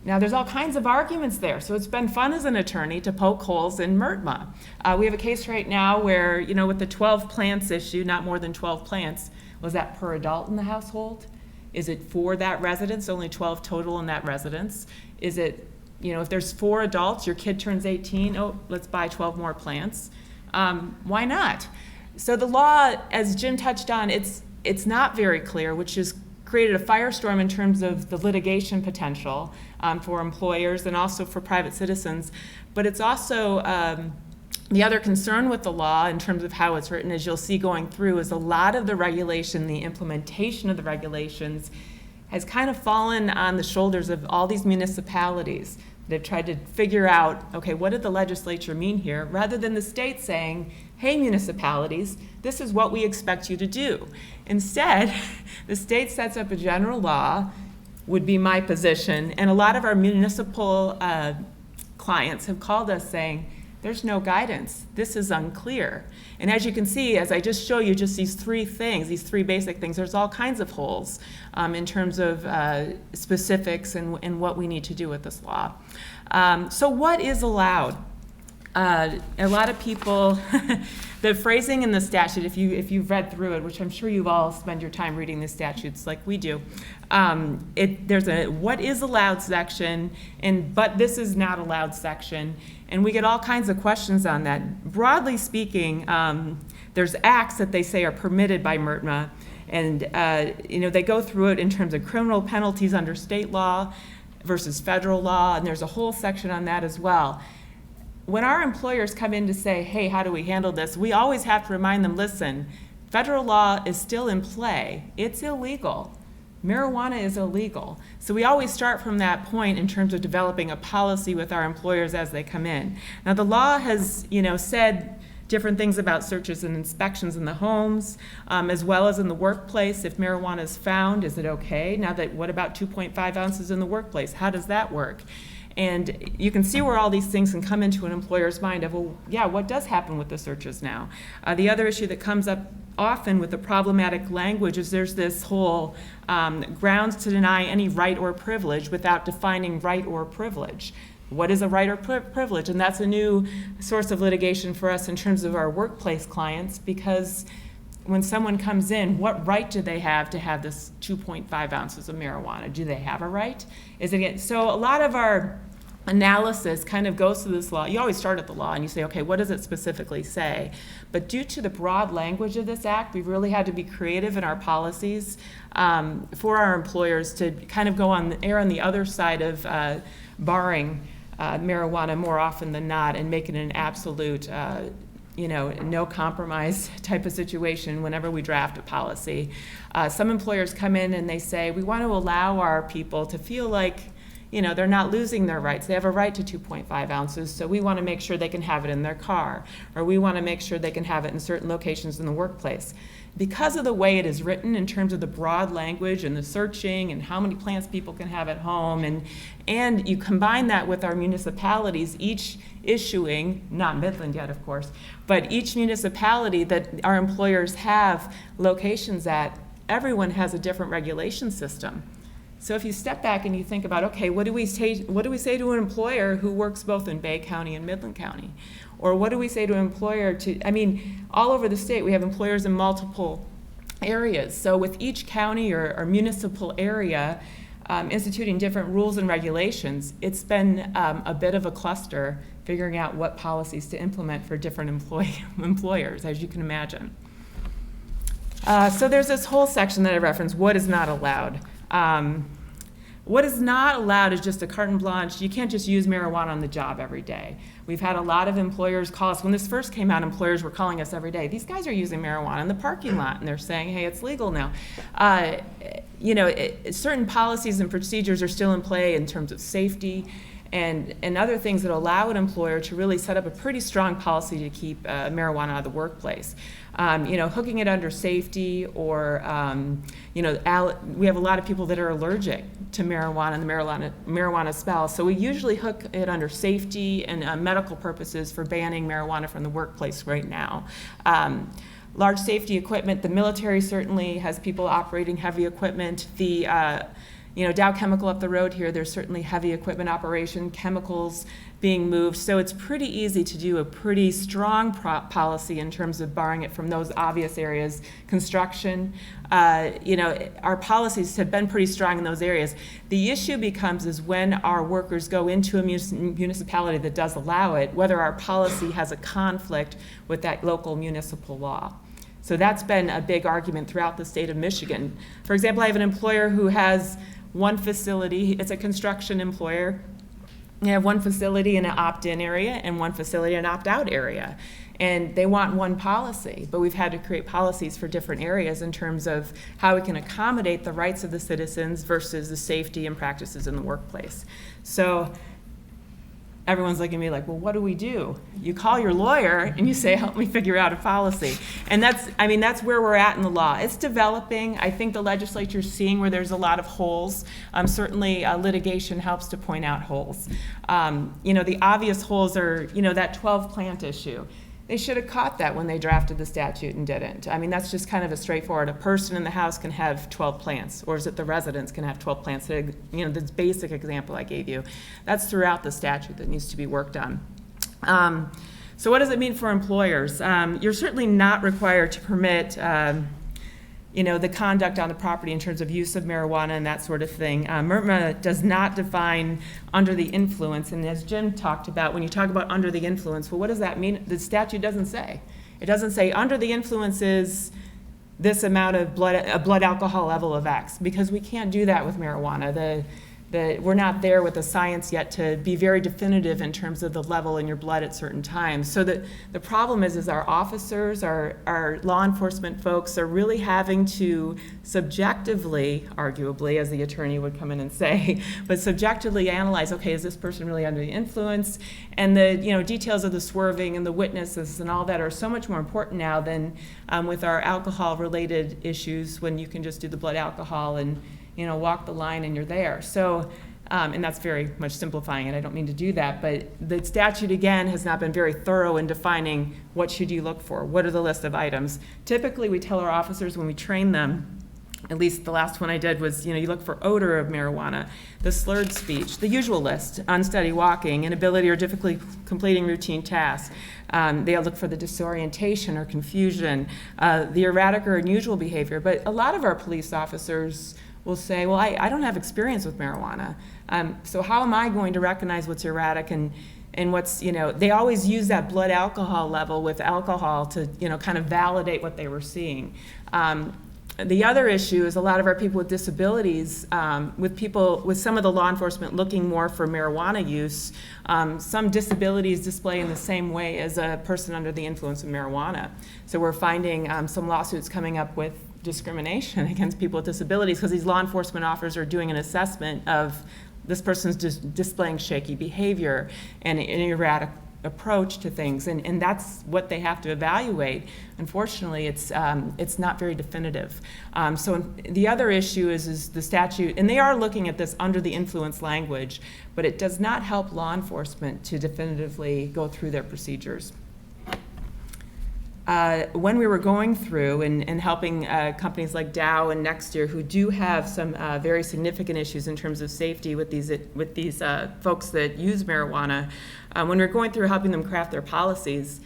Now, there's all kinds of arguments there, so it's been fun as an attorney to poke holes in MRTMA. We have a case right now where, with the 12 plants issue, not more than 12 plants, was that per adult in the household? Is it for that residence, only 12 total in that residence? Is it, if there's 4 adults, your kid turns 18, oh, let's buy 12 more plants? Why not? So the law, as Jim touched on, it's not very clear, which has created a firestorm in terms of the litigation potential for employers and also for private citizens. But it's also the other concern with the law in terms of how it's written, as you'll see going through, is a lot of the regulation, the implementation of the regulations has kind of fallen on the shoulders of all these municipalities. They've tried to figure out, okay, what did the legislature mean here, rather than the state saying, hey, municipalities, this is what we expect you to do. Instead, the state sets up a general law, would be my position. And a lot of our municipal clients have called us saying, there's no guidance. This is unclear. And as you can see, as I just show you just these three things, these three basic things, there's all kinds of holes in terms of specifics and what we need to do with this law. So what is allowed? A lot of people, the phrasing in the statute, if you've read through it, which I'm sure you've all spent your time reading the statutes like we do, there's a what is allowed section and but this is not allowed section, and we get all kinds of questions on that. Broadly speaking, there's acts that they say are permitted by MRTMA, and they go through it in terms of criminal penalties under state law versus federal law, and there's a whole section on that as well. When our employers come in to say, hey, how do we handle this, we always have to remind them, listen, federal law is still in play. It's illegal. Marijuana is illegal. So we always start from that point in terms of developing a policy with our employers as they come in. Now the law has, said different things about searches and inspections in the homes, as well as in the workplace. If marijuana is found, is it okay? Now that, what about 2.5 ounces in the workplace? How does that work? And you can see where all these things can come into an employer's mind of, well, yeah, what does happen with the searches now? The other issue that comes up often with the problematic language is there's this whole grounds to deny any right or privilege without defining right or privilege. What is a right or privilege? And that's a new source of litigation for us in terms of our workplace clients, because when someone comes in, what right do they have to have this 2.5 ounces of marijuana? Do they have a right? So a lot of our analysis kind of goes through this law. You always start at the law and you say, okay, what does it specifically say? But due to the broad language of this act, we've really had to be creative in our policies for our employers to kind of go on the other side of barring marijuana more often than not and make it an absolute no compromise type of situation whenever we draft a policy. Some employers come in and they say, we want to allow our people to feel like, they're not losing their rights. They have a right to 2.5 ounces, so we want to make sure they can have it in their car, or we want to make sure they can have it in certain locations in the workplace. Because of the way it is written in terms of the broad language and the searching and how many plants people can have at home, and you combine that with our municipalities, each issuing, not Midland yet, of course, but each municipality that our employers have locations at, everyone has a different regulation system. So if you step back and you think about, okay, what do we say to an employer who works both in Bay County and Midland County? Or what do we say to an employer all over the state, we have employers in multiple areas. So with each county or municipal area instituting different rules and regulations, it's been a bit of a cluster figuring out what policies to implement for different employers, as you can imagine. So there's this whole section that I referenced, what is not allowed. What is not allowed is just a carte blanche. You can't just use marijuana on the job every day. We've had a lot of employers call us. When this first came out, employers were calling us every day. These guys are using marijuana in the parking lot, and they're saying, hey, it's legal now. Certain policies and procedures are still in play in terms of safety and other things that allow an employer to really set up a pretty strong policy to keep marijuana out of the workplace. Hooking it under safety, or we have a lot of people that are allergic to marijuana and the marijuana smell. So we usually hook it under safety and medical purposes for banning marijuana from the workplace right now. Large safety equipment, the military certainly has people operating heavy equipment. The Dow Chemical up the road here, there's certainly heavy equipment operation, chemicals being moved. So it's pretty easy to do a pretty strong policy in terms of barring it from those obvious areas. Construction, our policies have been pretty strong in those areas. The issue becomes is when our workers go into a municipality that does allow it, whether our policy has a conflict with that local municipal law. So that's been a big argument throughout the state of Michigan. For example, I have an employer who has one facility, it's a construction employer. They have one facility in an opt-in area and one facility in an opt-out area. And they want one policy, but we've had to create policies for different areas in terms of how we can accommodate the rights of the citizens versus the safety and practices in the workplace. So everyone's looking at me like, well, what do we do? You call your lawyer and you say, help me figure out a policy. And that's where we're at in the law. It's developing. I think the legislature's seeing where there's a lot of holes. Certainly litigation helps to point out holes. The obvious holes are, that 12 plant issue. They should have caught that when they drafted the statute and didn't. That's just kind of a straightforward, a person in the house can have 12 plants, or is it the residents can have 12 plants? So, this basic example I gave you, that's throughout the statute that needs to be worked on. So what does it mean for employers? You're certainly not required to permit the conduct on the property in terms of use of marijuana and that sort of thing. MRMA does not define under the influence, and as Jim talked about, when you talk about under the influence, well, what does that mean? The statute doesn't say. It doesn't say under the influence is this amount of blood alcohol level of X, because we can't do that with marijuana. We're not there with the science yet to be very definitive in terms of the level in your blood at certain times. So the problem is our officers, our law enforcement folks are really having to subjectively, arguably, as the attorney would come in and say, but subjectively analyze, okay, is this person really under the influence? And the details of the swerving and the witnesses and all that are so much more important now than with our alcohol-related issues, when you can just do the blood alcohol and walk the line and you're there. So, and that's very much simplifying it. I don't mean to do that, but the statute, again, has not been very thorough in defining what should you look for. What are the list of items? Typically, we tell our officers when we train them, at least the last one I did was, you look for odor of marijuana, the slurred speech, the usual list, unsteady walking, inability or difficulty completing routine tasks. They look for the disorientation or confusion, the erratic or unusual behavior. But a lot of our police officers will say, well, I don't have experience with marijuana. So how am I going to recognize what's erratic and what's, they always use that blood alcohol level with alcohol to, kind of validate what they were seeing. The other issue is a lot of our people with disabilities, with some of the law enforcement looking more for marijuana use, some disabilities display in the same way as a person under the influence of marijuana. So we're finding some lawsuits coming up with discrimination against people with disabilities because these law enforcement officers are doing an assessment of this person's displaying shaky behavior and an erratic approach to things, and that's what they have to evaluate. Unfortunately, it's not very definitive. So the other issue is the statute, and they are looking at this under the influence language, but it does not help law enforcement to definitively go through their procedures. When we were going through and helping companies like Dow and Nextier, who do have some very significant issues in terms of safety with these folks that use marijuana, when we were going through helping them craft their policies,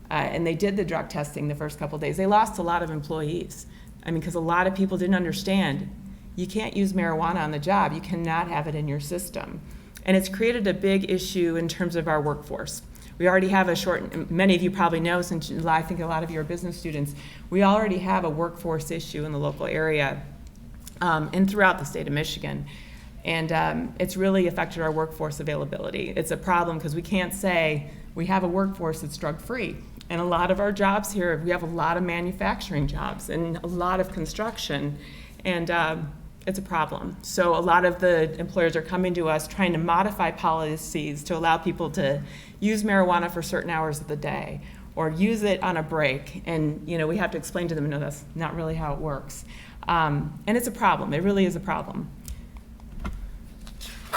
and they did the drug testing the first couple of days, they lost a lot of employees. Because a lot of people didn't understand, you can't use marijuana on the job. You cannot have it in your system. And it's created a big issue in terms of our workforce. We already have many of you probably know, since I think a lot of you are business students, we already have a workforce issue in the local area and throughout the state of Michigan. And it's really affected our workforce availability. It's a problem because we can't say we have a workforce that's drug-free. And a lot of our jobs here, we have a lot of manufacturing jobs and a lot of construction, and it's a problem. So a lot of the employers are coming to us trying to modify policies to allow people to use marijuana for certain hours of the day or use it on a break. And we have to explain to them, no, that's not really how it works. And it's a problem. It really is a problem.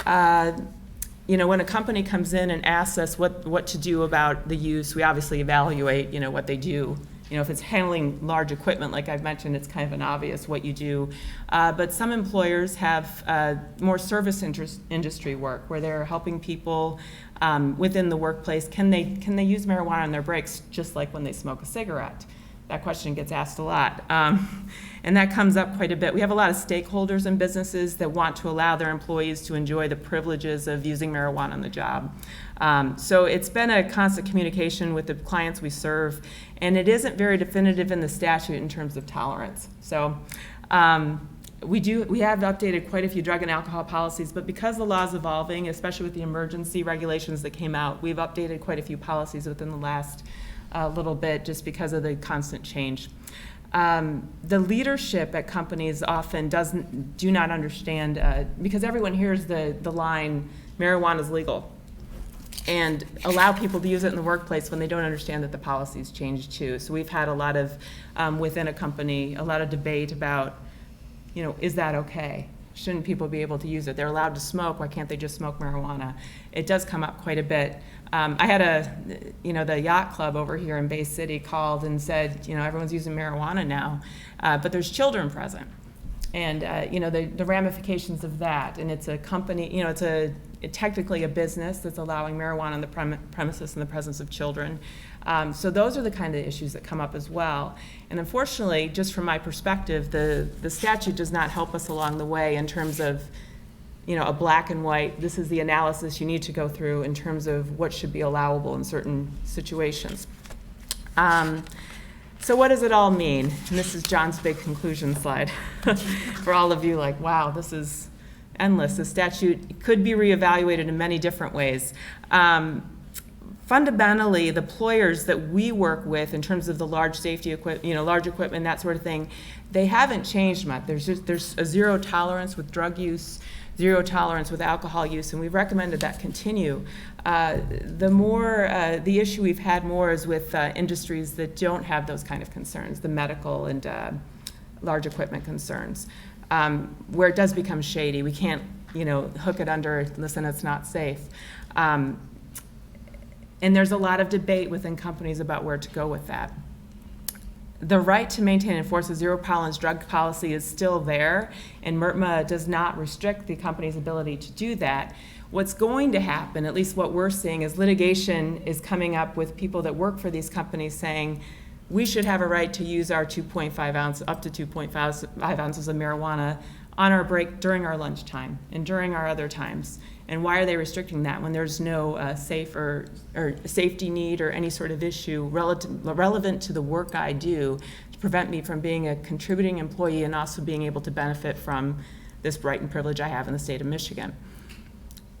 When a company comes in and asks us what to do about the use, we obviously evaluate, what they do. If it's handling large equipment, like I've mentioned, it's kind of an obvious what you do. But some employers have more service industry work where they're helping people within the workplace. Can they use marijuana on their breaks just like when they smoke a cigarette? That question gets asked a lot. And that comes up quite a bit. We have a lot of stakeholders in businesses that want to allow their employees to enjoy the privileges of using marijuana on the job. So it's been a constant communication with the clients we serve, and it isn't very definitive in the statute in terms of tolerance. So we have updated quite a few drug and alcohol policies, but because the law is evolving, especially with the emergency regulations that came out, we've updated quite a few policies within the last little bit just because of the constant change. The leadership at companies often do not understand, because everyone hears the line, marijuana is legal. and allow people to use it in the workplace when they don't understand that the policy's changed too. So we've had a lot of, within a company, a lot of debate about, is that okay? Shouldn't people be able to use it? They're allowed to smoke, why can't they just smoke marijuana? It does come up quite a bit. I had the yacht club over here in Bay City called and said, everyone's using marijuana now, but there's children present. And, the ramifications of that, and it's a company, it's technically a business that's allowing marijuana on the premises in the presence of children. So those are the kind of issues that come up as well. And unfortunately, just from my perspective, the statute does not help us along the way in terms of, a black and white, this is the analysis you need to go through in terms of what should be allowable in certain situations. So what does it all mean? And this is John's big conclusion slide. For all of you like, wow, this is endless. The statute could be reevaluated in many different ways. Fundamentally, the employers that we work with in terms of the large safety equipment, large equipment, that sort of thing, they haven't changed much. There's a zero tolerance with drug use, zero tolerance with alcohol use, and we've recommended that continue. The issue we've had more is with industries that don't have those kind of concerns, the medical and large equipment concerns, where it does become shady. We can't, hook it under, listen, it's not safe. And there's a lot of debate within companies about where to go with that. The right to maintain and enforce a zero tolerance drug policy is still there, and MRTMA does not restrict the company's ability to do that. What's going to happen, at least what we're seeing, is litigation is coming up with people that work for these companies saying, we should have a right to use our 2.5 ounce, up to 2.5 ounces of marijuana on our break during our lunchtime and during our other times. And why are they restricting that when there's no safe or safety need or any sort of issue relevant to the work I do to prevent me from being a contributing employee and also being able to benefit from this right and privilege I have in the state of Michigan?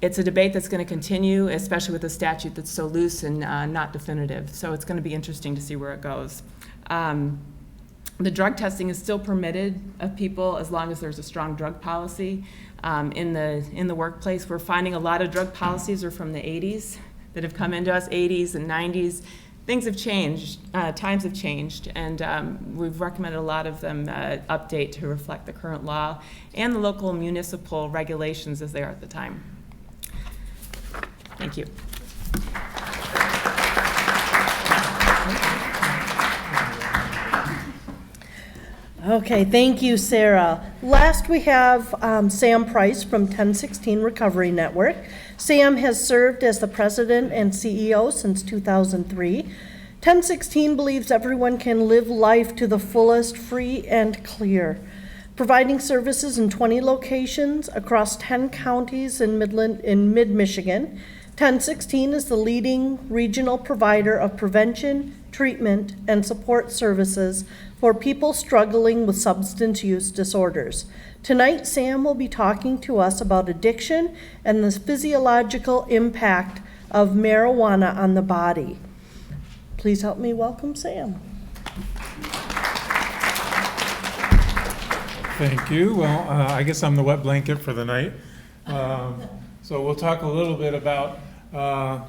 It's a debate that's going to continue, especially with a statute that's so loose and not definitive. So it's going to be interesting to see where it goes. The drug testing is still permitted of people as long as there's a strong drug policy in the workplace. We're finding a lot of drug policies are from the 80s that have come into us, 80s and 90s. Things have changed, times have changed, and we've recommended a lot of them update to reflect the current law and the local municipal regulations as they are at the time. Thank you. Okay, thank you, Sara. Last, we have Sam Price from 1016 Recovery Network. Sam has served as the president and CEO since 2003. 1016 believes everyone can live life to the fullest, free and clear, providing services in 20 locations across 10 counties in Midland, in mid-Michigan. 1016 is the leading regional provider of prevention, treatment, and support services for people struggling with substance use disorders. Tonight, Sam will be talking to us about addiction and the physiological impact of marijuana on the body. Please help me welcome Sam. Thank you. Well, I guess I'm the wet blanket for the night. So we'll talk a little bit about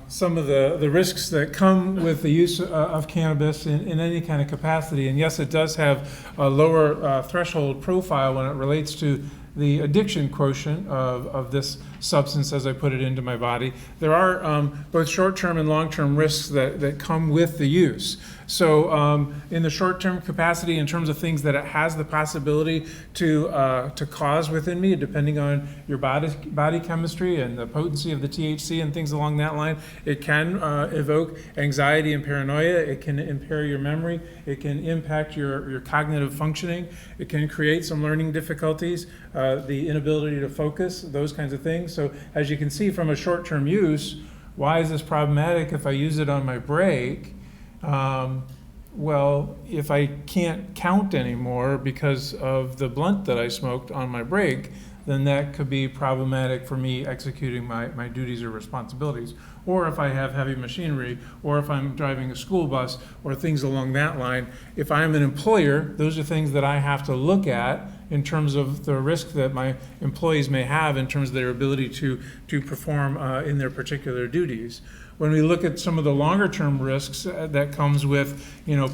some of the risks that come with the use of cannabis in any kind of capacity. And yes, it does have a lower threshold profile when it relates to the addiction quotient of this substance as I put it into my body. There are both short-term and long-term risks that come with the use. So in the short-term capacity, in terms of things that it has the possibility to cause within me, depending on your body chemistry and the potency of the THC and things along that line, it can evoke anxiety and paranoia. It can impair your memory. It can impact your cognitive functioning. It can create some learning difficulties, the inability to focus, those kinds of things. So as you can see from a short-term use, why is this problematic if I use it on my break? Well, if I can't count anymore because of the blunt that I smoked on my break, then that could be problematic for me executing my duties or responsibilities. Or if I have heavy machinery, or if I'm driving a school bus, or things along that line. If I'm an employer, those are things that I have to look at in terms of the risk that my employees may have in terms of their ability to perform in their particular duties. When we look at some of the longer term risks that comes with,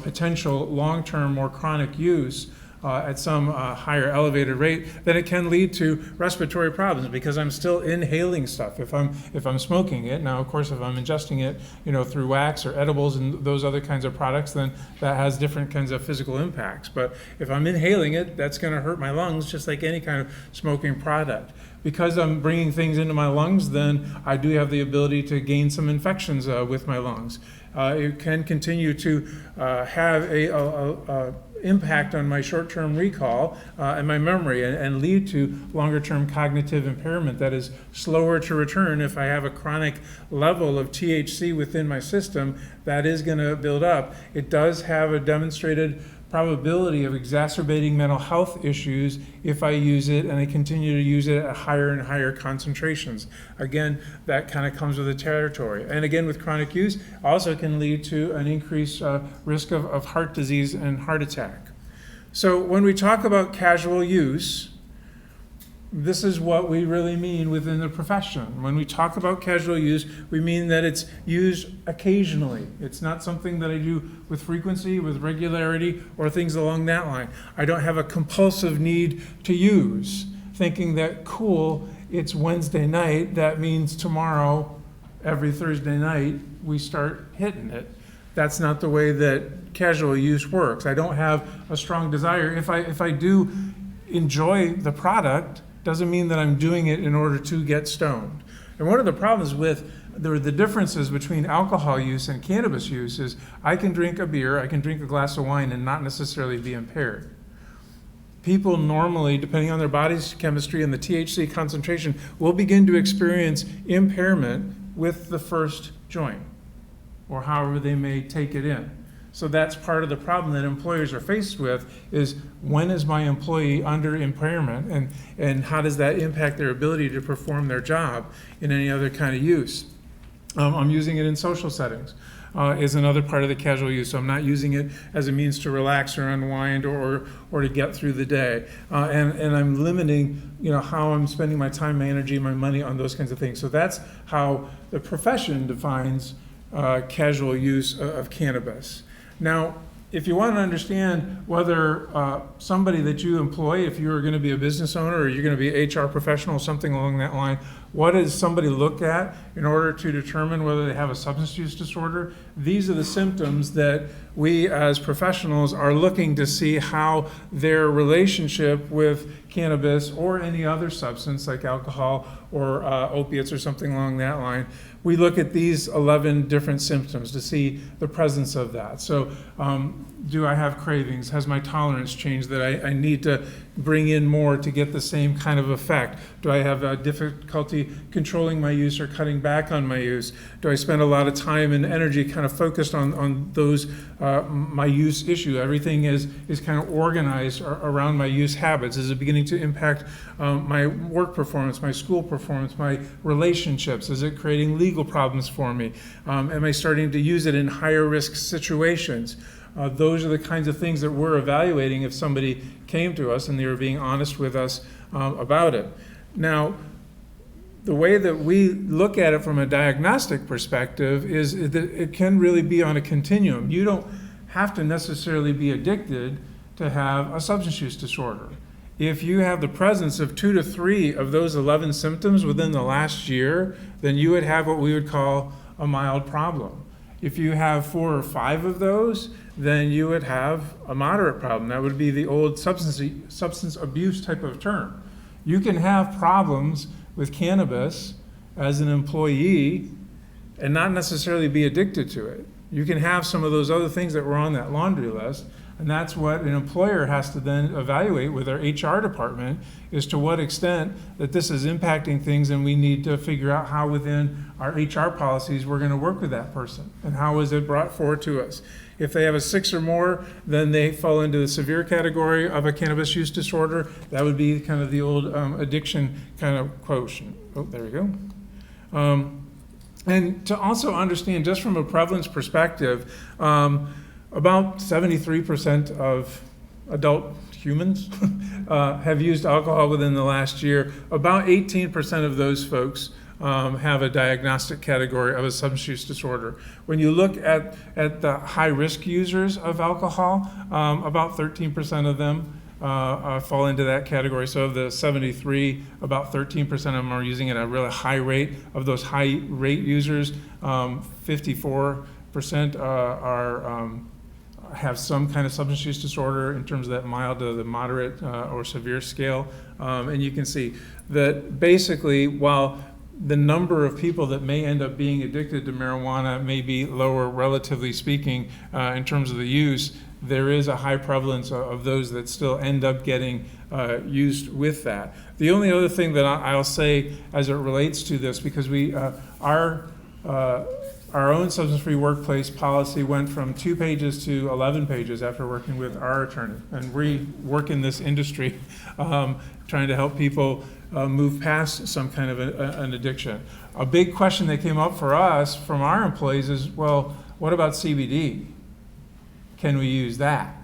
potential long-term or chronic use, at some higher elevated rate, then it can lead to respiratory problems because I'm still inhaling stuff if I'm smoking it. Now, of course, if I'm ingesting it, through wax or edibles and those other kinds of products, then that has different kinds of physical impacts. But if I'm inhaling it, that's going to hurt my lungs just like any kind of smoking product. Because I'm bringing things into my lungs, then I do have the ability to gain some infections with my lungs. It can continue to have a impact on my short-term recall and my memory and lead to longer-term cognitive impairment that is slower to return. If I have a chronic level of THC within my system, that is going to build up. It does have a demonstrated probability of exacerbating mental health issues if I use it and I continue to use it at higher and higher concentrations. Again, that kind of comes with the territory. And again, with chronic use, also can lead to an increased risk of heart disease and heart attack. So when we talk about casual use, this is what we really mean within the profession. When we talk about casual use, we mean that it's used occasionally. It's not something that I do with frequency, with regularity, or things along that line. I don't have a compulsive need to use, thinking that, cool, it's Wednesday night, that means tomorrow, every Thursday night, we start hitting it. That's not the way that casual use works. I don't have a strong desire. If I do enjoy the product, doesn't mean that I'm doing it in order to get stoned. And one of the problems with the differences between alcohol use and cannabis use is I can drink a beer, I can drink a glass of wine and not necessarily be impaired. People normally, depending on their body's chemistry and the THC concentration, will begin to experience impairment with the first joint, or however they may take it in. So that's part of the problem that employers are faced with is when is my employee under impairment and how does that impact their ability to perform their job in any other kind of use. I'm using it in social settings is another part of the casual use. So I'm not using it as a means to relax or unwind or to get through the day. And I'm limiting, how I'm spending my time, my energy, my money on those kinds of things. So that's how the profession defines casual use of cannabis. Now, if you want to understand whether somebody that you employ, if you're going to be a business owner or you're going to be an HR professional, something along that line, what does somebody look at in order to determine whether they have a substance use disorder? These are the symptoms that we as professionals are looking to see how their relationship with cannabis or any other substance like alcohol or opiates or something along that line. We look at these 11 different symptoms to see the presence of that. So do I have cravings? Has my tolerance changed that I need to bring in more to get the same kind of effect? Do I have difficulty controlling my use or cutting back on my use? Do I spend a lot of time and energy kind of focused on those, my use issue? Everything is kind of organized around my use habits. Is it beginning to impact my work performance, my school performance, my relationships? Is it creating legal problems for me? Am I starting to use it in higher risk situations? Those are the kinds of things that we're evaluating if somebody came to us and they were being honest with us about it. Now, the way that we look at it from a diagnostic perspective is that it can really be on a continuum. You don't have to necessarily be addicted to have a substance use disorder. If you have the presence of 2 to 3 of those 11 symptoms within the last year, then you would have what we would call a mild problem. If you have 4 or 5 of those, then you would have a moderate problem. That would be the old substance abuse type of term. You can have problems with cannabis as an employee and not necessarily be addicted to it. You can have some of those other things that were on that laundry list, And that's what an employer has to then evaluate with their HR department, is to what extent that this is impacting things, and we need to figure out how within our HR policies we're going to work with that person, and how is it brought forward to us. If they have a 6 or more, then they fall into the severe category of a cannabis use disorder. That would be kind of the old addiction kind of quotient. Oh, there we go. And to also understand, just from a prevalence perspective, about 73% of adult humans have used alcohol within the last year. About 18% of those folks have a diagnostic category of a substance use disorder. When you look at the high-risk users of alcohol, about 13% of them fall into that category. So of the 73, about 13% of them are using it at a really high rate. Of those high-rate users, 54% have some kind of substance use disorder in terms of that mild to the moderate or severe scale. And you can see that basically, while the number of people that may end up being addicted to marijuana may be lower, relatively speaking, in terms of the use, there is a high prevalence of those that still end up getting used with that. The only other thing that I'll say as it relates to this, because our own substance-free workplace policy went from 2 pages to 11 pages after working with our attorney. And we work in this industry trying to help people move past some kind of an addiction. A big question that came up for us from our employees is, well, what about CBD? Can we use that?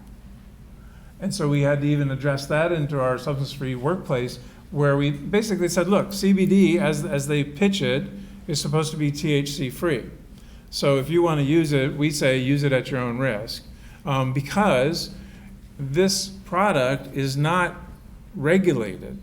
And so we had to even address that into our substance-free workplace, where we basically said, look, CBD, as they pitch it, is supposed to be THC-free. So if you want to use it, we say use it at your own risk, because this product is not regulated.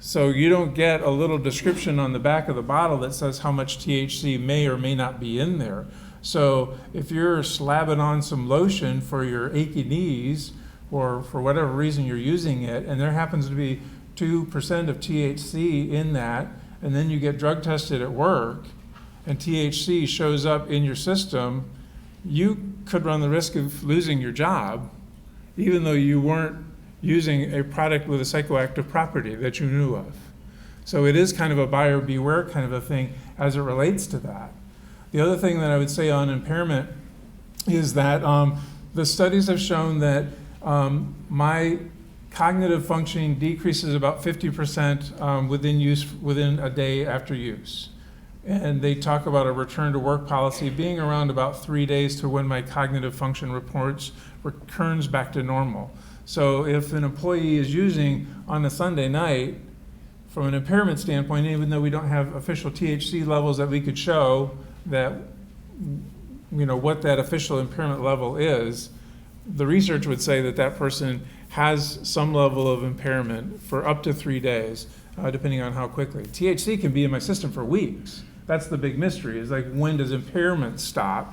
So you don't get a little description on the back of the bottle that says how much THC may or may not be in there. So if you're slapping on some lotion for your achy knees, or for whatever reason you're using it, and there happens to be 2% of THC in that, and then you get drug tested at work, and THC shows up in your system, you could run the risk of losing your job, even though you weren't using a product with a psychoactive property that you knew of. So it is kind of a buyer beware kind of a thing as it relates to that. The other thing that I would say on impairment is that the studies have shown that my cognitive functioning decreases about 50% within a day after use. And they talk about a return to work policy being around about 3 days to when my cognitive function returns back to normal. So if an employee is using on a Sunday night, from an impairment standpoint, even though we don't have official THC levels that we could show that, what that official impairment level is, the research would say that that person has some level of impairment for up to 3 days, depending on how quickly. THC can be in my system for weeks. That's the big mystery, is like, when does impairment stop,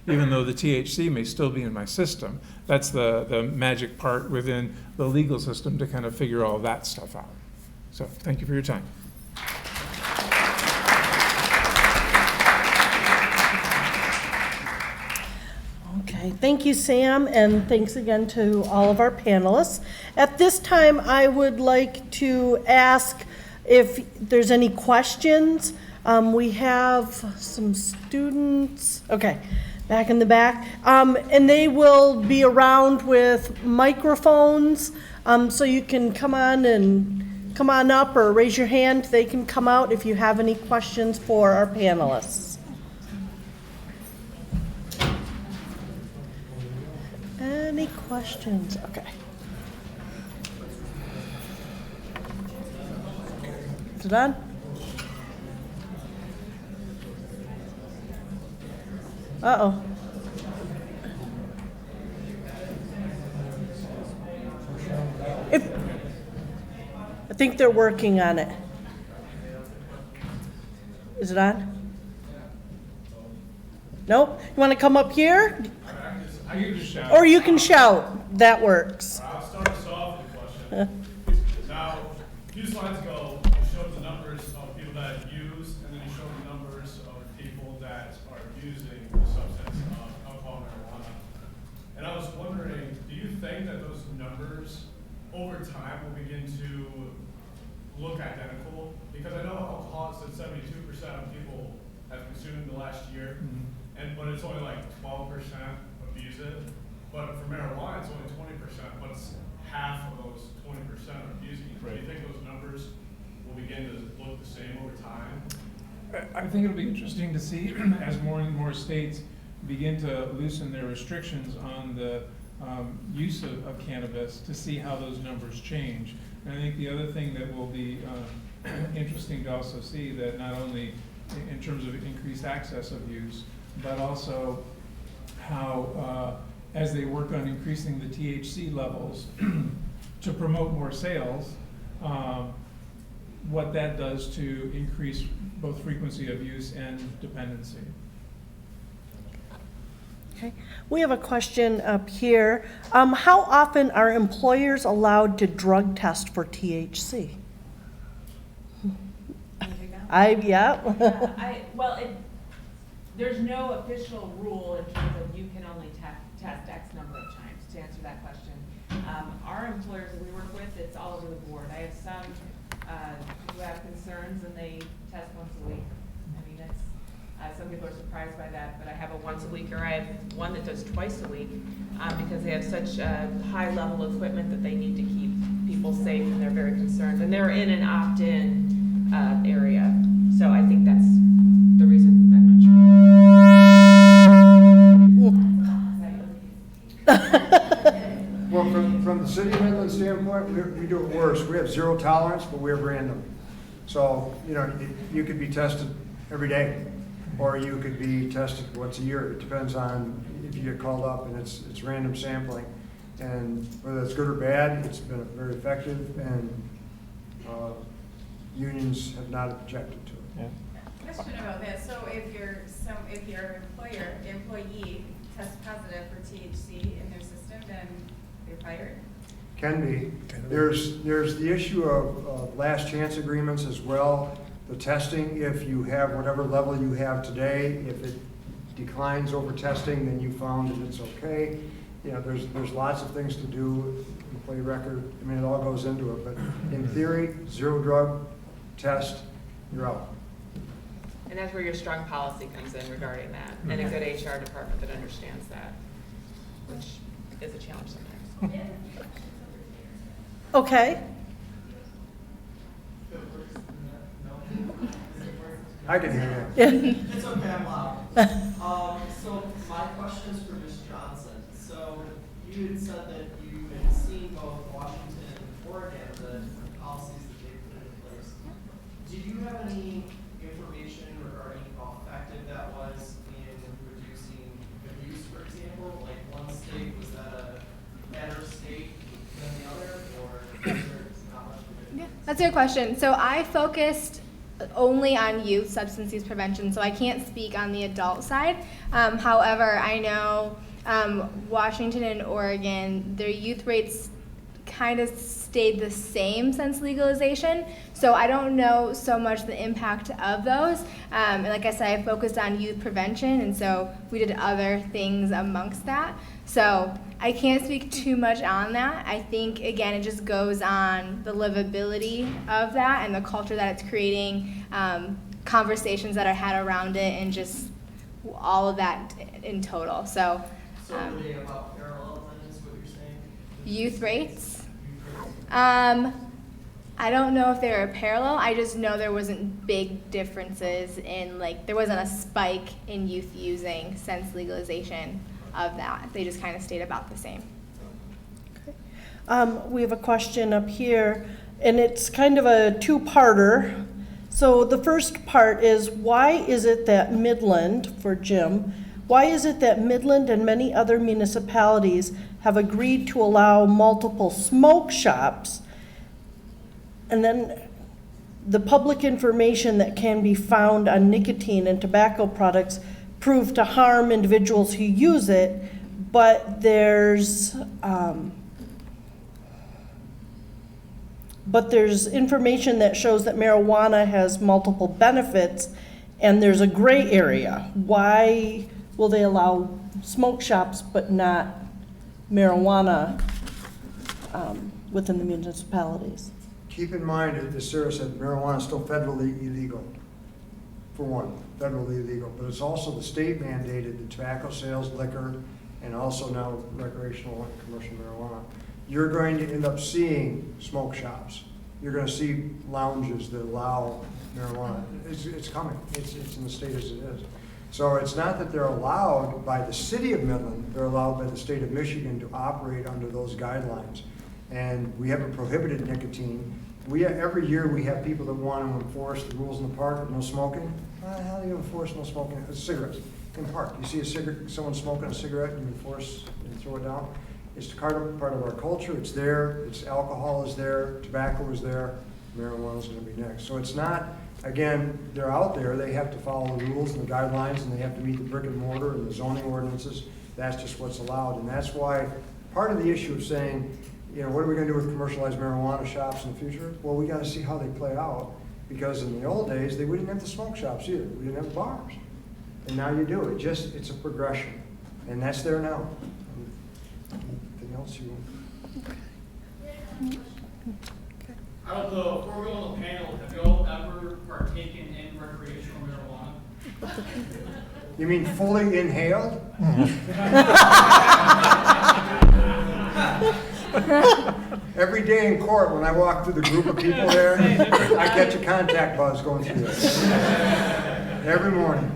even though the THC may still be in my system? That's the magic part within the legal system to kind of figure all that stuff out. So thank you for your time. Okay, thank you, Sam, and thanks again to all of our panelists. At this time, I would like to ask if there's any questions. We have some students, okay, back in the back, and they will be around with microphones, so you can come on up or raise your hand. They can come out if you have any questions for our panelists. Any questions? Okay. Is it on? Uh-oh. I think they're working on it. Is it on? Nope. You want to come up here? I can just shout. Or you can shout. That works. I'll start us off with a question. Now, a few slides ago, you showed the numbers of people that use, and then you showed the numbers of people that are using the substance of alcohol and marijuana. And I was wondering, do you think over time will begin to look identical? Because I know alcohol said 72% of people have consumed in the last year, but it's only like 12% abuse it. But for marijuana, it's only 20%, but it's half of those 20% are abusing it. Do you think those numbers will begin to look the same over time? I think it'll be interesting to see as more and more states begin to loosen their restrictions on the use of cannabis, to see how those numbers change. And I think the other thing that will be interesting to also see, that not only in terms of increased access of use, but also how as they work on increasing the THC levels to promote more sales, what that does to increase both frequency of use and dependency. Okay. We have a question up here. How often are employers allowed to drug test for THC? Yeah. There's no official rule in terms of you can only test X number of times, to answer that question. Our employers that we work with, it's all over the board. I have some who have concerns and they test once a week. I mean, it's, some people are surprised by that, but I have a once a week, or I have one that does twice a week, because they have such a high level equipment that they need to keep people safe, and they're very concerned. And they're in an opt-in area, so I think that's the reason I'm not sure. Well, from the city of Midland standpoint, we do it worse. We have zero tolerance, but we have random. So, you could be tested every day, or you could be tested once a year. It depends on if you get called up, and it's random sampling. And whether it's good or bad, it's been very effective, and unions have not objected to it. Yeah. Question about that. So if your employee tests positive for THC in their system, then they're fired? Can be. There's the issue of last chance agreements as well. The testing, if you have whatever level you have today, if it declines over testing, then you found that it's okay. There's lots of things to do, employee record, I mean, it all goes into it, but in theory, zero drug test, you're out. And that's where your strong policy comes in regarding that, and a good HR department that understands that, which is a challenge sometimes. Okay. I can hear you. It's okay, I'm loud. So my question is for Ms. Johnson. So you had said that you had seen both Washington and Oregon, the different policies that they put in place. Do you have any information regarding how effective that was in reducing abuse, for example? Like one state, was that a better state than the other, or is there not much of a difference? Yeah, that's a good question. So I focused only on youth substance use prevention, so I can't speak on the adult side. However, I know Washington and Oregon, their youth rates kind of stayed the same since legalization, so I don't know so much the impact of those. And like I said, I focused on youth prevention, and so we did other things amongst that. So I can't speak too much on that. I think, again, it just goes on the livability of that and the culture that it's creating, conversations that are had around it, and just all of that in total. So Were they about parallel then, is what you're saying? youth rates, I don't know if they were parallel. I just know there wasn't big differences in, there wasn't a spike in youth using since legalization of that. They just kind of stayed about the same. We have a question up here, and it's kind of a two-parter. So the first part is, why is it that Midland, for Jim, why is it that Midland and many other municipalities have agreed to allow multiple smoke shops, and then the public information that can be found on nicotine and tobacco products prove to harm individuals who use it, but there's information that shows that marijuana has multiple benefits, and there's a gray area. Why will they allow smoke shops but not marijuana within the municipalities. Keep in mind that, as Sara said, marijuana is still federally illegal, for one, federally illegal. But it's also the state mandated the tobacco sales, liquor, and also now recreational and commercial marijuana. You're going to end up seeing smoke shops. You're going to see lounges that allow marijuana. It's coming. It's in the state as it is. So it's not that they're allowed by the city of Midland, they're allowed by the state of Michigan to operate under those guidelines. And we haven't prohibited nicotine. Every year we have people that want to enforce the rules in the park of no smoking. How do you enforce no smoking? Cigarettes in the park. You see someone smoking a cigarette, you enforce and throw it down. It's part of our culture. It's there. It's alcohol is there. Tobacco is there. Marijuana is going to be next. So it's not, again, they're out there. They have to follow the rules and the guidelines, and they have to meet the brick and mortar and the zoning ordinances. That's just what's allowed. And that's why part of the issue of saying, you know, what are we going to do with commercialized marijuana shops in the future? Well, we got to see how they play out, because in the old days, we didn't have the smoke shops either. We didn't have bars. And now you do. It's a progression. And that's there now. Anything else you want? I don't know, before we go on the panel, have you all ever partaken in recreational marijuana? You mean fully inhaled? Every day in court, when I walk through the group of people there, I catch a contact buzz going through this. Every morning.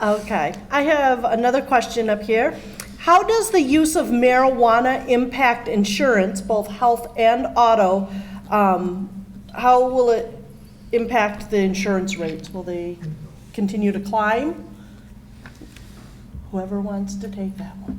Okay, I have another question up here. How does the use of marijuana impact insurance, both health and auto? How will it impact the insurance rates? Will they continue to climb? Whoever wants to take that one.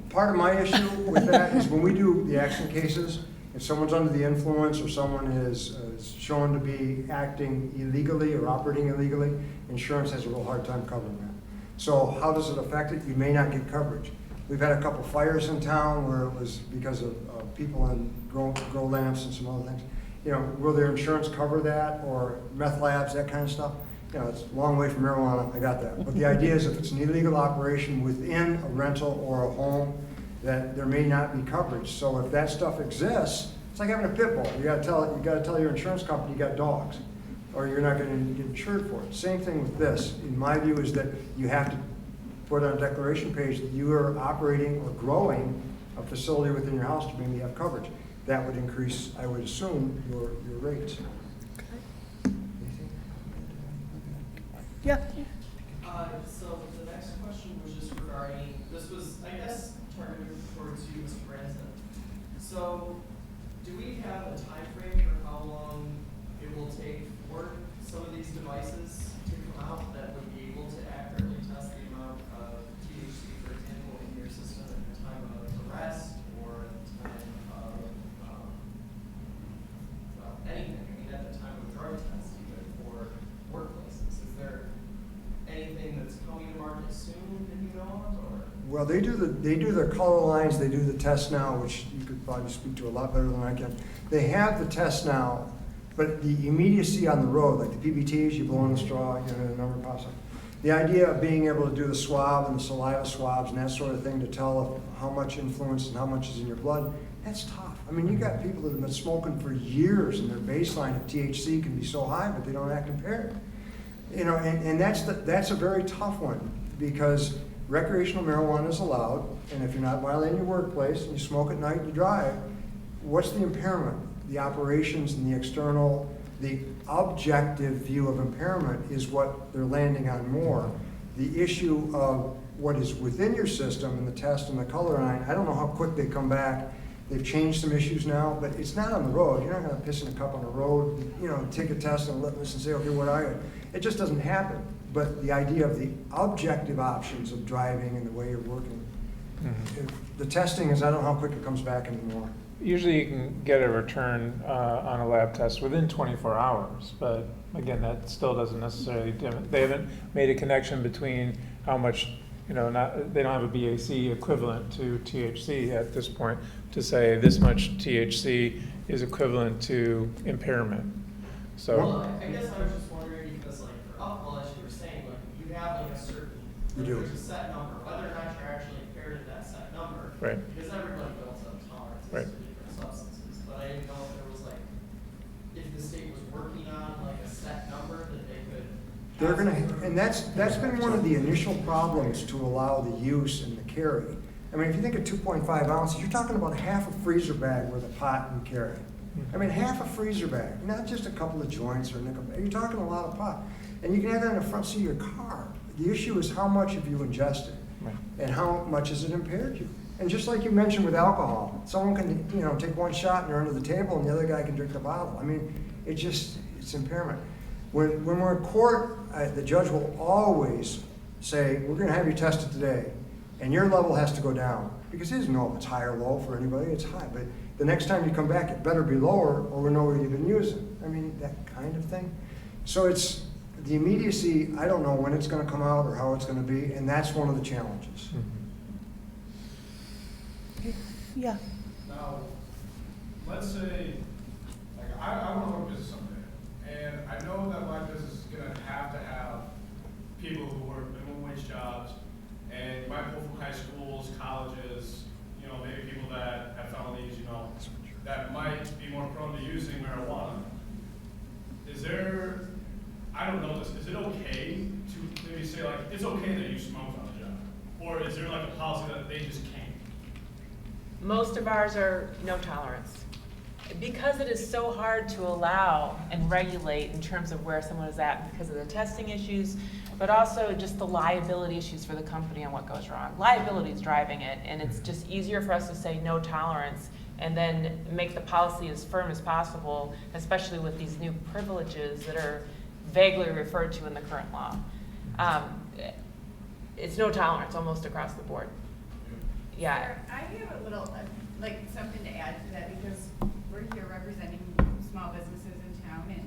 Part of my issue with that is when we do the action cases, if someone's under the influence or someone is shown to be acting illegally or operating illegally, insurance has a real hard time covering that. So how does it affect it? You may not get coverage. We've had a couple fires in town where it was because of people in grow lamps and some other things. You know, will their insurance cover that, or meth labs, that kind of stuff? You know, it's a long way from marijuana, I got that. But the idea is if it's an illegal operation within a rental or a home, that there may not be coverage. So if that stuff exists, it's like having a pit bull. You gotta tell your insurance company you got dogs, or you're not gonna get insured for it. Same thing with this, in my view, is that you have to put on a declaration page that you are operating or growing a facility within your house to maybe have coverage. That would increase, I would assume, your rates. Yeah. So the next question was just regarding, this was, I guess, targeted towards you, Mr. Branson. So do we have a time frame for how long it will take for some of these devices to come out that would be able to accurately test the amount of THC, for example, in your system at the time of arrest or at the time of anything? I mean, at the time of drug test, even for workplaces. Is there anything that's coming to market soon that you know of, or? Well, they do the color lines, they do the test now, which you could probably speak to a lot better than I can. They have the test now, but the immediacy on the road, like the PBTs, you blow in the straw, you know, the number pops up. The idea of being able to do the swab and the saliva swabs and that sort of thing to tell how much influence and how much is in your blood, that's tough. I mean, you got people that have been smoking for years and their baseline of THC can be so high, but they don't act impaired. You know, and that's a very tough one, because recreational marijuana is allowed, and if you're not violating your workplace and you smoke at night and you drive, what's the impairment? The operations and the external, the objective view of impairment is what they're landing on more. The issue of what is within your system and the test and the color line, I don't know how quick they come back. They've changed some issues now, but it's not on the road. You're not going to piss in a cup on the road, you know, take a test and litmus and say, okay, what are you? It just doesn't happen. But the idea of the objective options of driving and the way you're working, the testing is, I don't know how quick it comes back anymore. Usually you can get a return on a lab test within 24 hours, but again, that still doesn't necessarily, they haven't made a connection between how much, you know, they don't have a BAC equivalent to THC at this point to say this much THC is equivalent to impairment. So. Well, I guess I was just wondering, because like for alcohol, as you were saying, like you have like a certain, like, there's a set number, whether or not you're actually impaired fair to that set number. Right. Because everybody builds up tolerances Right. for different substances, but I didn't know if there was like, if the state was working on like a set number that they could. They're gonna, and that's been one of the initial problems to allow the use and the carry. I mean, if you think of 2.5 ounces, you're talking about half a freezer bag worth of pot and carry. I mean, half a freezer bag, not just a couple of joints or a nickel. You're talking a lot of pot. And you can have that in the front seat of your car. The issue is how much have you ingested? Right. And how much has it impaired you? And just like you mentioned with alcohol, someone can, take one shot and they're under the table and the other guy can drink the bottle. I mean, it's impairment. When we're in court, the judge will always say, we're gonna have you tested today, and your level has to go down. Because he doesn't know if it's high or low for anybody, it's high. But the next time you come back, it better be lower, or we know what you've been using. I mean, that kind of thing. So it's, the immediacy, I don't know when it's gonna come out or how it's gonna be, and that's one of the challenges. Yeah. Now, let's say, like, I want to own a business someday, and I know that my business is going to have people who work minimum wage jobs, and you might pull from high schools, colleges, maybe people that have felonies, that might be more prone to using marijuana. Is there, I don't know this, is it okay to maybe say, like, it's okay that you smoked on the job? Or is there like a policy that they just can't? Most of ours are no tolerance. Because it is so hard to allow and regulate in terms of where someone is at because of the testing issues, but also just the liability issues for the company and what goes wrong. Liability is driving it, and it's just easier for us to say no tolerance and then make the policy as firm as possible, especially with these new privileges that are vaguely referred to in the current law. It's no tolerance almost across the board. Yeah. Sara, I have a little, something to add to that, because we're here representing small businesses in town, and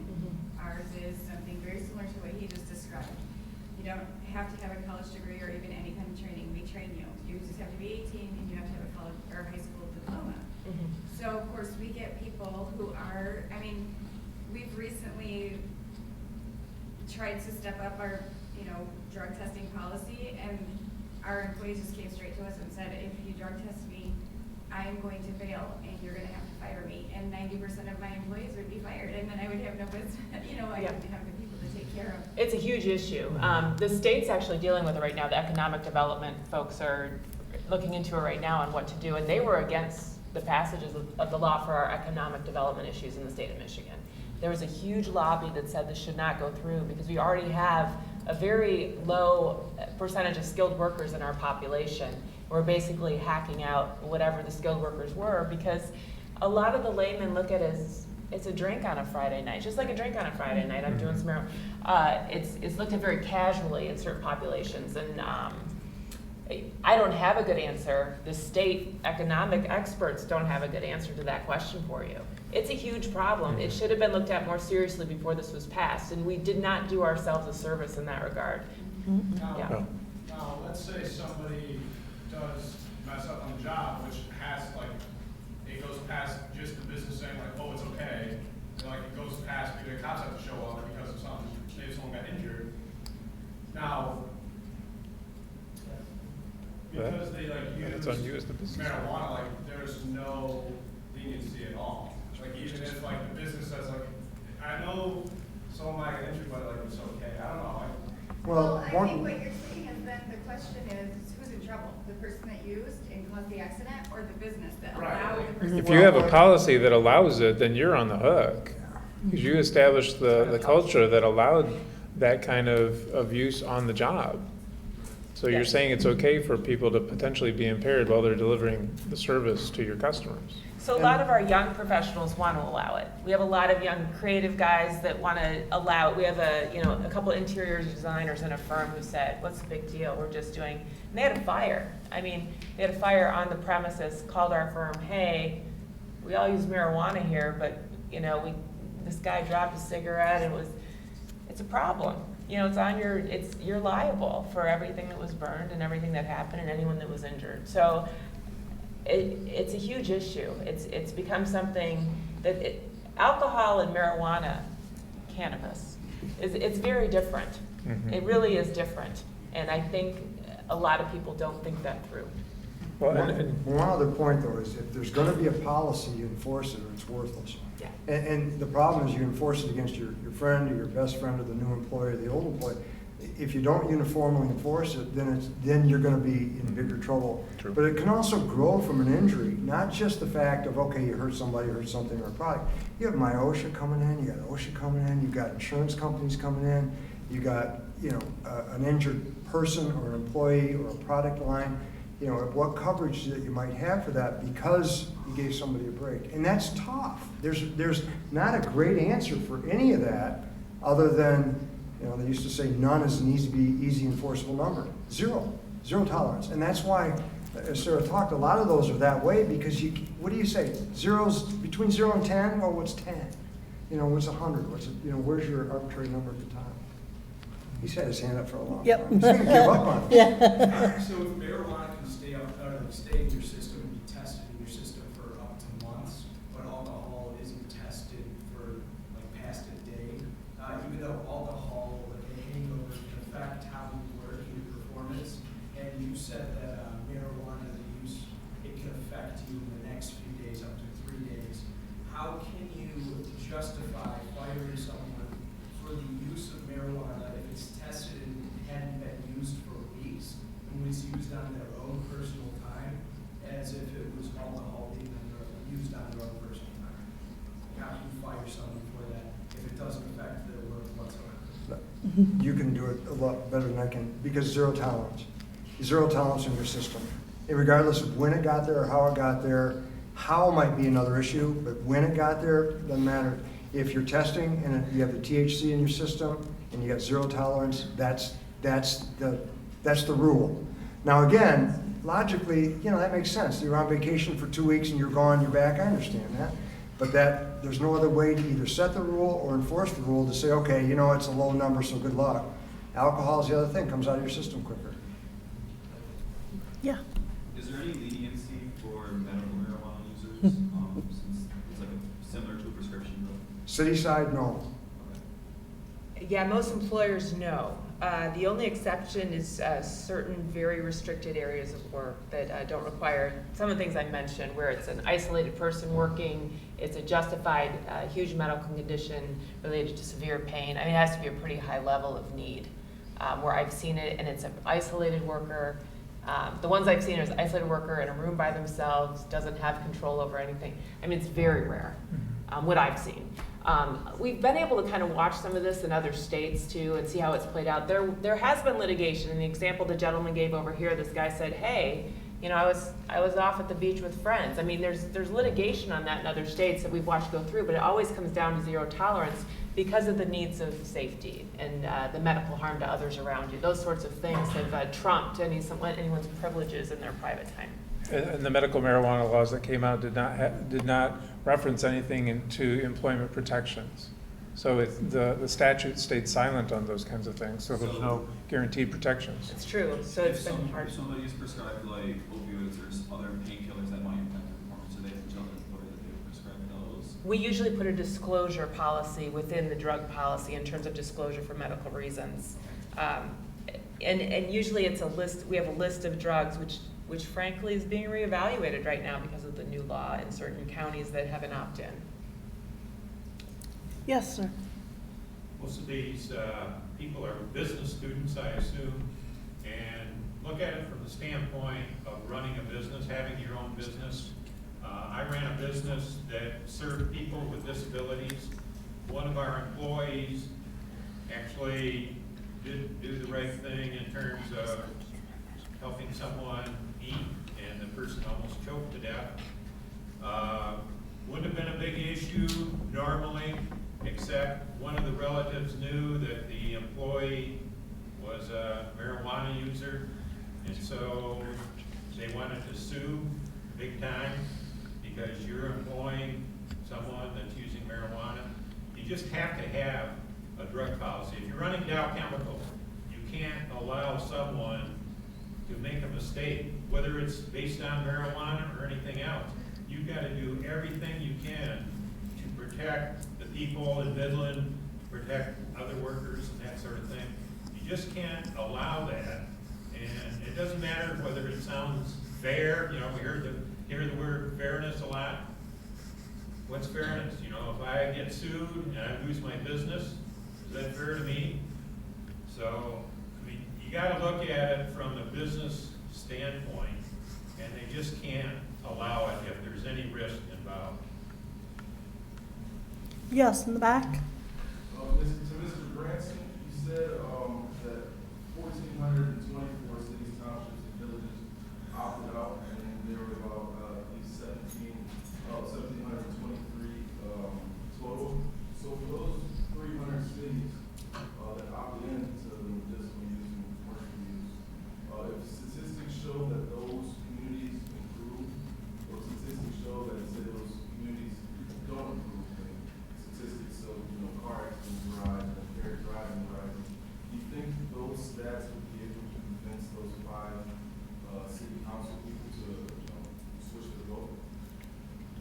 ours is something very similar to what he just described. You don't have to have a college degree or even any kind of training. We train you. You just have to be 18 and you have to have a college or high school diploma. So, of course, we get people who are, we've recently tried to step up our, drug testing policy, and our employees just came straight to us and said, if you drug test me, I'm going to fail and you're going to have to fire me. And 90% of my employees would be fired, and then I would have no business, I wouldn't have the people to take care of. It's a huge issue. The state's actually dealing with it right now. The economic development folks are looking into it right now on what to do, and they were against the passages of the law for our economic development issues in the state of Michigan. There was a huge lobby that said this should not go through because we already have a very low percentage of skilled workers in our population. We're basically hacking out whatever the skilled workers were, because a lot of the laymen look at it as it's a drink on a Friday night, just like a drink on a Friday night. I'm doing some marijuana. It's looked at very casually in certain populations, and I don't have a good answer. The state economic experts don't have a good answer to that question for you. It's a huge problem. It should have been looked at more seriously before this was passed, and we did not do ourselves a service in that regard. Now, let's say somebody does mess up on the job, which has, it goes past just the business saying, oh, it's okay. And, it goes past, maybe the cops have to show up because of something, maybe someone got injured. Now, because they, use marijuana, there's no leniency at all. Even if, the business says, I know someone might get injured, but, it's okay. I don't know. Well, I think what you're saying is then the question is, who's in trouble? The person that used and caused the accident, or the business that allowed the person? If you have a policy that allows it, then you're on the hook. Because you established the culture that allowed that kind of use on the job. So you're saying it's okay for people to potentially be impaired while they're delivering the service to your customers. So a lot of our young professionals want to allow it. We have a lot of young creative guys that want to allow it. We have a couple interior designers in a firm who said, what's the big deal? We're just doing, and they had a fire. They had a fire on the premises, called our firm, hey, we all use marijuana here, but this guy dropped a cigarette, it's a problem. You're liable for everything that was burned and everything that happened and anyone that was injured. So it's a huge issue. It's become something that alcohol and marijuana, cannabis, it's very different. It really is different, and I think a lot of people don't think that through. Well, One other point, though, is if there's gonna be a policy, you enforce it, or it's worthless. Yeah. And the problem is you enforce it against your friend, or your best friend, or the new employee, or the old employee. If you don't uniformly enforce it, then you're gonna be in bigger trouble. True. But it can also grow from an injury, not just the fact of, okay, you hurt somebody, hurt something, or a product. You have MyOSHA coming in, you got OSHA coming in, you've got insurance companies coming in, you got, an injured person or an employee or a product line, what coverage that you might have for that because you gave somebody a break. And that's tough. There's not a great answer for any of that other than, they used to say none is an easy enforceable number. Zero tolerance. And that's why, as Sara talked, a lot of those are that way because what do you say? Zero's between 0 and 10? Well, what's 10? What's 100? Where's your arbitrary number at the top? He's had his hand up for a long Yep. time. He's gonna give up on it. Yeah. So if marijuana can stay in your system and be tested in your system for up to months, but alcohol isn't tested for like past a day, even though alcohol, like a hangover, can affect how you work and your performance, and you said that marijuana use, it can affect you in the next few days, up to 3 days. How can you justify firing someone for the use of marijuana if it's tested and hadn't been used for weeks and was used on their own personal time as if it was alcohol being used on their own personal time? How can you fire someone for that if it doesn't affect their work whatsoever? You can do it a lot better than I can because zero tolerance. Zero tolerance in your system. And regardless of when it got there or how it got there, how might be another issue, but when it got there, doesn't matter. If you're testing and you have the THC in your system and you got zero tolerance, that's the rule. Now again, logically, that makes sense. You're on vacation for 2 weeks and you're gone, you're back, I understand that. But there's no other way to either set the rule or enforce the rule to say, okay, it's a low number, so good luck. Alcohol is the other thing, comes out of your system quicker. Yeah. Is there any leniency for medical marijuana users, since it's like similar to a prescription drug? City side, no. Yeah, most employers know. The only exception is certain very restricted areas of work that don't require some of the things I mentioned, where it's an isolated person working, it's a justified huge medical condition related to severe pain. I mean, it has to be a pretty high level of need. Where I've seen it, and it's an isolated worker. The ones I've seen is an isolated worker in a room by themselves, doesn't have control over anything. I mean, it's very rare, what I've seen. We've been able to kind of watch some of this in other states too and see how it's played out. There has been litigation. In the example the gentleman gave over here, this guy said, hey, I was off at the beach with friends. I mean, there's litigation on that in other states that we've watched go through, but it always comes down to zero tolerance because of the needs of safety and the medical harm to others around you. Those sorts of things have trumped anyone's privileges in their private time. And the medical marijuana laws that came out did not reference anything into employment protections. So the statute stayed silent on those kinds of things, so there's no guaranteed protections. It's true, so it's been hard. If somebody is prescribed like opioids or other painkillers that might impact their performance, do they have to tell their employer that they would prescribe those? We usually put a disclosure policy within the drug policy in terms of disclosure for medical reasons. And usually it's a list, we have a list of drugs which frankly is being reevaluated right now because of the new law in certain counties that have an opt-in. Yes, sir. Most of these people are business students, I assume, and look at it from the standpoint of running a business, having your own business. I ran a business that served people with disabilities. One of our employees actually did do the right thing in terms of helping someone eat, and the person almost choked to death. Wouldn't have been a big issue normally, except one of the relatives knew that the employee was a marijuana user, and so they wanted to sue big time because you're employing someone that's using marijuana. You just have to have a drug policy. If you're running Dow Chemical, you can't allow someone to make a mistake, whether it's based on marijuana or anything else. You've got to do everything you can to protect the people in Midland, protect other workers and that sort of thing. You just can't allow that. And it doesn't matter whether it sounds fair, you know, we hear the word fairness a lot. What's fairness? You know, if I get sued and I lose my business, is that fair to me? So, I mean, you gotta look at it from the business standpoint, and they just can't allow it if there's any risk involved. Yes, in the back. To Mr. Branson, you said that 1,424 cities, townships, and villages opted out, and there were about at least 1,723 total. So for those 300 cities that opted in to the medicinal use and commercial use, if statistics show that those communities improve, or statistics show that say those communities don't improve, statistics of car accidents rise and impaired driving rise, do you think those stats would be able to convince those 5 city council people to switch their vote?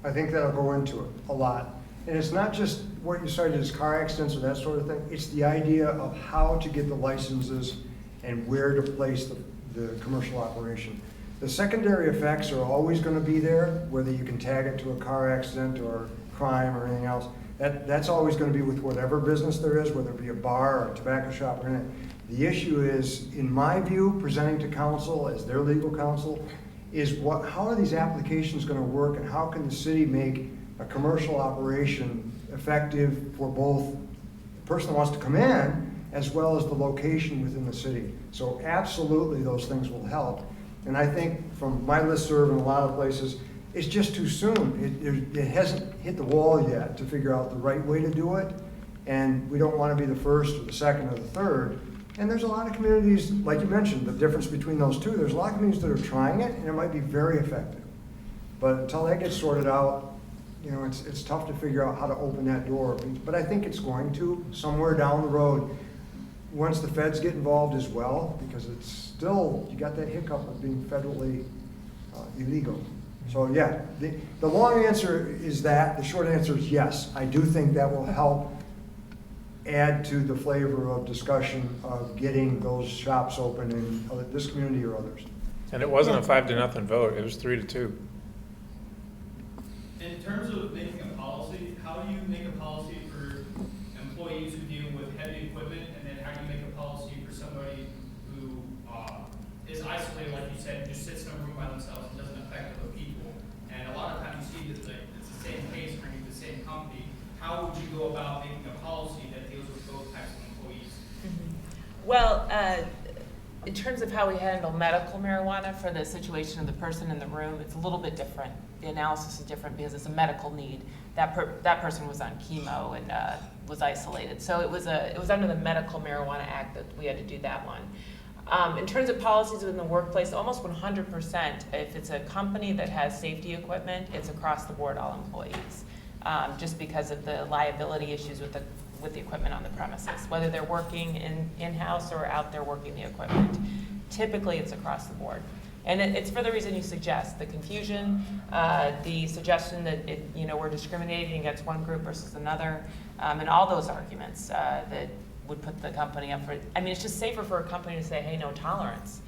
I think that'll go into it a lot. And it's not just what you cited as car accidents or that sort of thing. It's the idea of how to get the licenses and where to place the commercial operation. The secondary effects are always going to be there, whether you can tag it to a car accident or crime or anything else. That's always going to be with whatever business there is, whether it be a bar or a tobacco shop or anything. The issue is, in my view, presenting to council as their legal counsel, is how are these applications going to work, and how can the city make a commercial operation effective for both the person that wants to come in as well as the location within the city. So absolutely those things will help. And I think from my listserv in a lot of places, it's just too soon. It hasn't hit the wall yet to figure out the right way to do it. And we don't want to be the first or the second or the third. And there's a lot of communities, like you mentioned, the difference between those two, there's a lot of communities that are trying it, and it might be very effective. But until that gets sorted out, it's tough to figure out how to open that door. But I think it's going to, somewhere down the road, once the feds get involved as well, because it's still, you got that hiccup of being federally illegal. So yeah, the long answer is that, the short answer is yes. I do think that will help add to the flavor of discussion of getting those shops open in this community or others. And it wasn't a 5-0 vote, it was 3-2. In terms of making a policy, how do you make a policy for employees who deal with heavy equipment, and then how do you make a policy for somebody who is isolated, like you said, just sits in a room by themselves and doesn't affect other people? And a lot of times you see that it's the same case for the same company. How would you go about making a policy that deals with both types of employees? Mm-hmm. Well, in terms of how we handle medical marijuana for the situation of the person in the room, it's a little bit different. The analysis is different because it's a medical need. That person was on chemo and was isolated. So it was under the Medical Marijuana Act that we had to do that one. In terms of policies within the workplace, almost 100%, if it's a company that has safety equipment, it's across the board all employees, just because of the liability issues with the equipment on the premises, whether they're working in-house or out there working the equipment. Typically, it's across the board. And it's for the reason you suggest, the confusion, the suggestion that we're discriminating against one group versus another, and all those arguments that would put the company up for, it's just safer for a company to say, hey, no tolerance.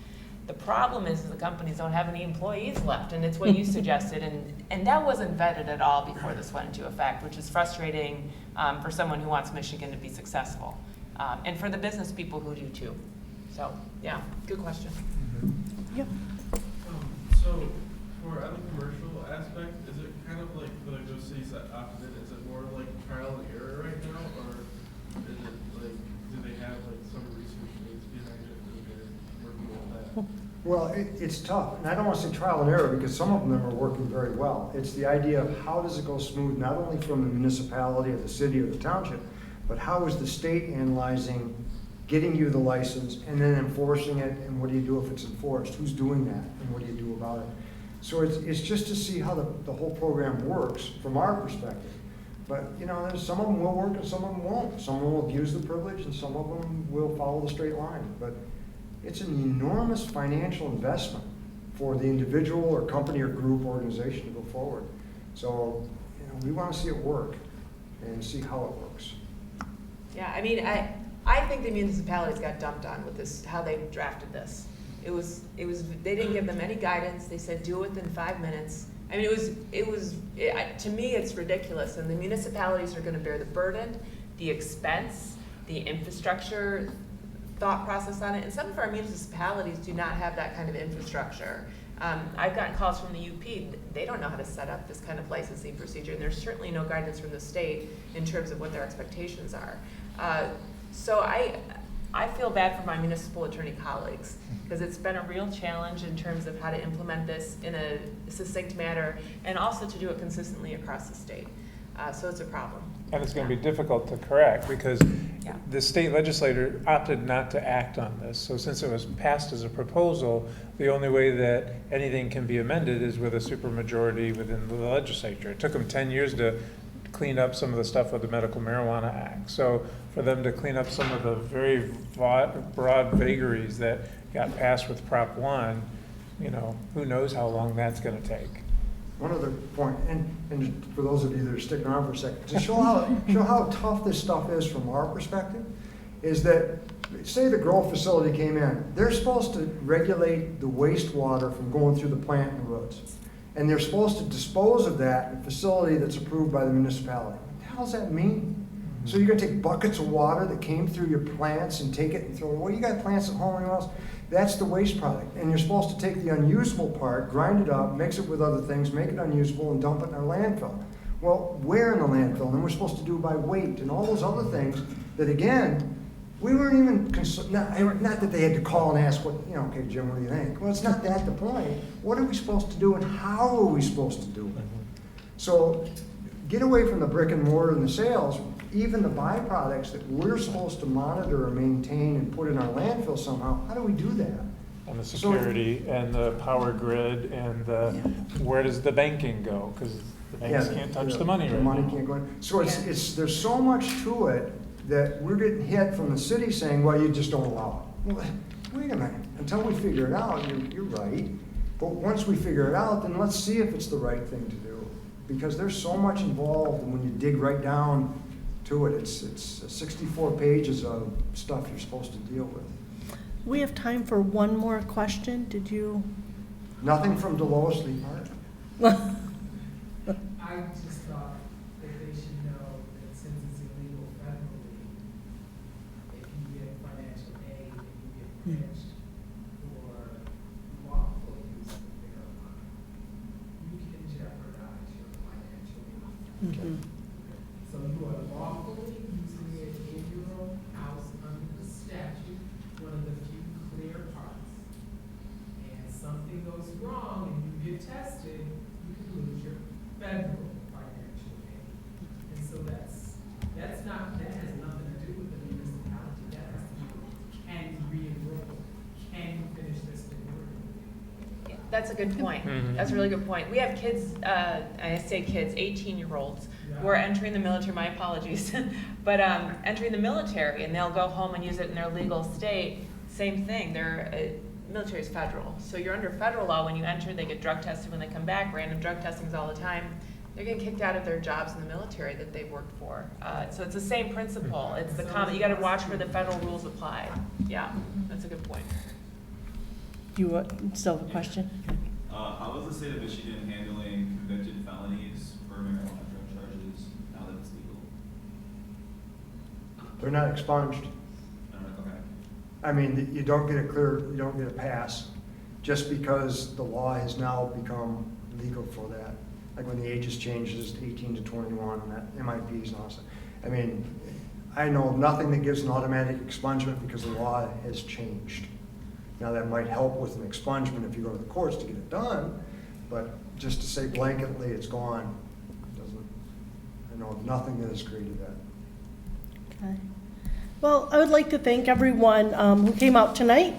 The problem is the companies don't have any employees left, and it's what you suggested, and that wasn't vetted at all before this went into effect, which is frustrating for someone who wants Michigan to be successful, and for the business people who do too. So, yeah, good question. Yep. So, for on the commercial aspect, is it kind of like for those cities that opted in, is it more like trial and error right now, or is it like, do they have like some research needs behind it that they're working with that? Well, it's tough, and I don't want to say trial and error because some of them are working very well. It's the idea of how does it go smooth, not only from the municipality or the city or the township, but how is the state analyzing getting you the license and then enforcing it, and what do you do if it's enforced? Who's doing that, and what do you do about it? So it's just to see how the whole program works from our perspective. But, there's some of them will work and some of them won't. Some of them will abuse the privilege and some of them will follow the straight line. But it's an enormous financial investment for the individual or company or group organization to go forward. So, we want to see it work and see how it works. Yeah, I think the municipalities got dumped on with this, how they drafted this. They didn't give them any guidance. They said, do it within 5 minutes. I mean, to me, it's ridiculous. And the municipalities are gonna bear the burden, the expense, the infrastructure thought process on it. And some of our municipalities do not have that kind of infrastructure. I've gotten calls from the UP. They don't know how to set up this kind of licensing procedure, and there's certainly no guidance from the state in terms of what their expectations are. So I feel bad for my municipal attorney colleagues, because it's been a real challenge in terms of how to implement this in a succinct manner, and also to do it consistently across the state. So it's a problem. And it's going to be difficult to correct because the state legislature opted not to act on this. So since it was passed as a proposal, the only way that anything can be amended is with a supermajority within the legislature. It took them 10 years to clean up some of the stuff with the Medical Marijuana Act. So for them to clean up some of the very broad vagaries that got passed with Prop 1, who knows how long that's going to take. One other point, and for those of you that are sticking around for a second, to show how tough this stuff is from our perspective, is that, say the grow facility came in, they're supposed to regulate the wastewater from going through the plant and the roots. And they're supposed to dispose of that in a facility that's approved by the municipality. What the hell does that mean? So you're gonna take buckets of water that came through your plants and take it and throw it, well, you got plants at home or anyone else? That's the waste product. And you're supposed to take the unusable part, grind it up, mix it with other things, make it unusable, and dump it in our landfill. Well, where in the landfill? And we're supposed to do it by weight and all those other things that, again, we weren't even, not that they had to call and ask okay, Jim, what do you think? Well, it's not that the point. What are we supposed to do and how are we supposed to do it? So get away from the brick and mortar and the sales. Even the byproducts that we're supposed to monitor or maintain and put in our landfill somehow, how do we do that? And the security and the power grid and where does the banking go? Because the banks can't touch the money right now. The money can't go in. So there's so much to it that we're getting hit from the city saying, well, you just don't allow it. Well, wait a minute. Until we figure it out, you're right. But once we figure it out, then let's see if it's the right thing to do. Because there's so much involved, and when you dig right down to it, it's 64 pages of stuff you're supposed to deal with. We have time for one more question. Did you? Nothing from Delos Lee Park. I just thought that they should know that since it's illegal federally, if you get financial aid and you get punished for lawful use of marijuana, you can jeopardize your financial aid. So you are lawfully using it in your own house under the statute, one of the few clear parts. And something goes wrong and you get tested, you can lose your federal financial aid. And so that has nothing to do with the municipality. That has to do with, can you re-enroll? Can you finish this degree? That's a good point. That's a really good point. We have kids, I say kids, 18-year-olds, who are entering the military, my apologies, but entering the military, and they'll go home and use it in their legal state. Same thing, military is federal. So you're under federal law when you enter, they get drug tested when they come back, random drug testings all the time. They're getting kicked out of their jobs in the military that they've worked for. So it's the same principle. It's the common, you gotta watch where the federal rules apply. Yeah, that's a good point. Do you still have a question? How is the state of Michigan handling convicted felonies for marijuana drug charges now that it's legal? They're not expunged. Okay. I mean, you don't get a pass just because the law has now become legal for that. Like when the ages changes 18 to 21 and that MIPs and all that. I mean, I know of nothing that gives an automatic expungement because the law has changed. Now that might help with an expungement if you go to the courts to get it done, but just to say blanketly it's gone, I know of nothing that has created that. Okay. Well, I would like to thank everyone who came out tonight.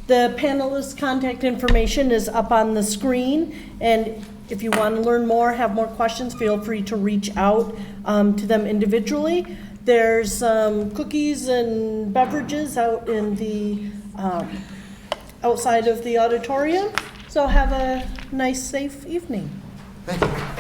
The panelists' contact information is up on the screen, and if you want to learn more, have more questions, feel free to reach out to them individually. There's cookies and beverages out in the outside of the auditorium. So have a nice, safe evening. Thank you.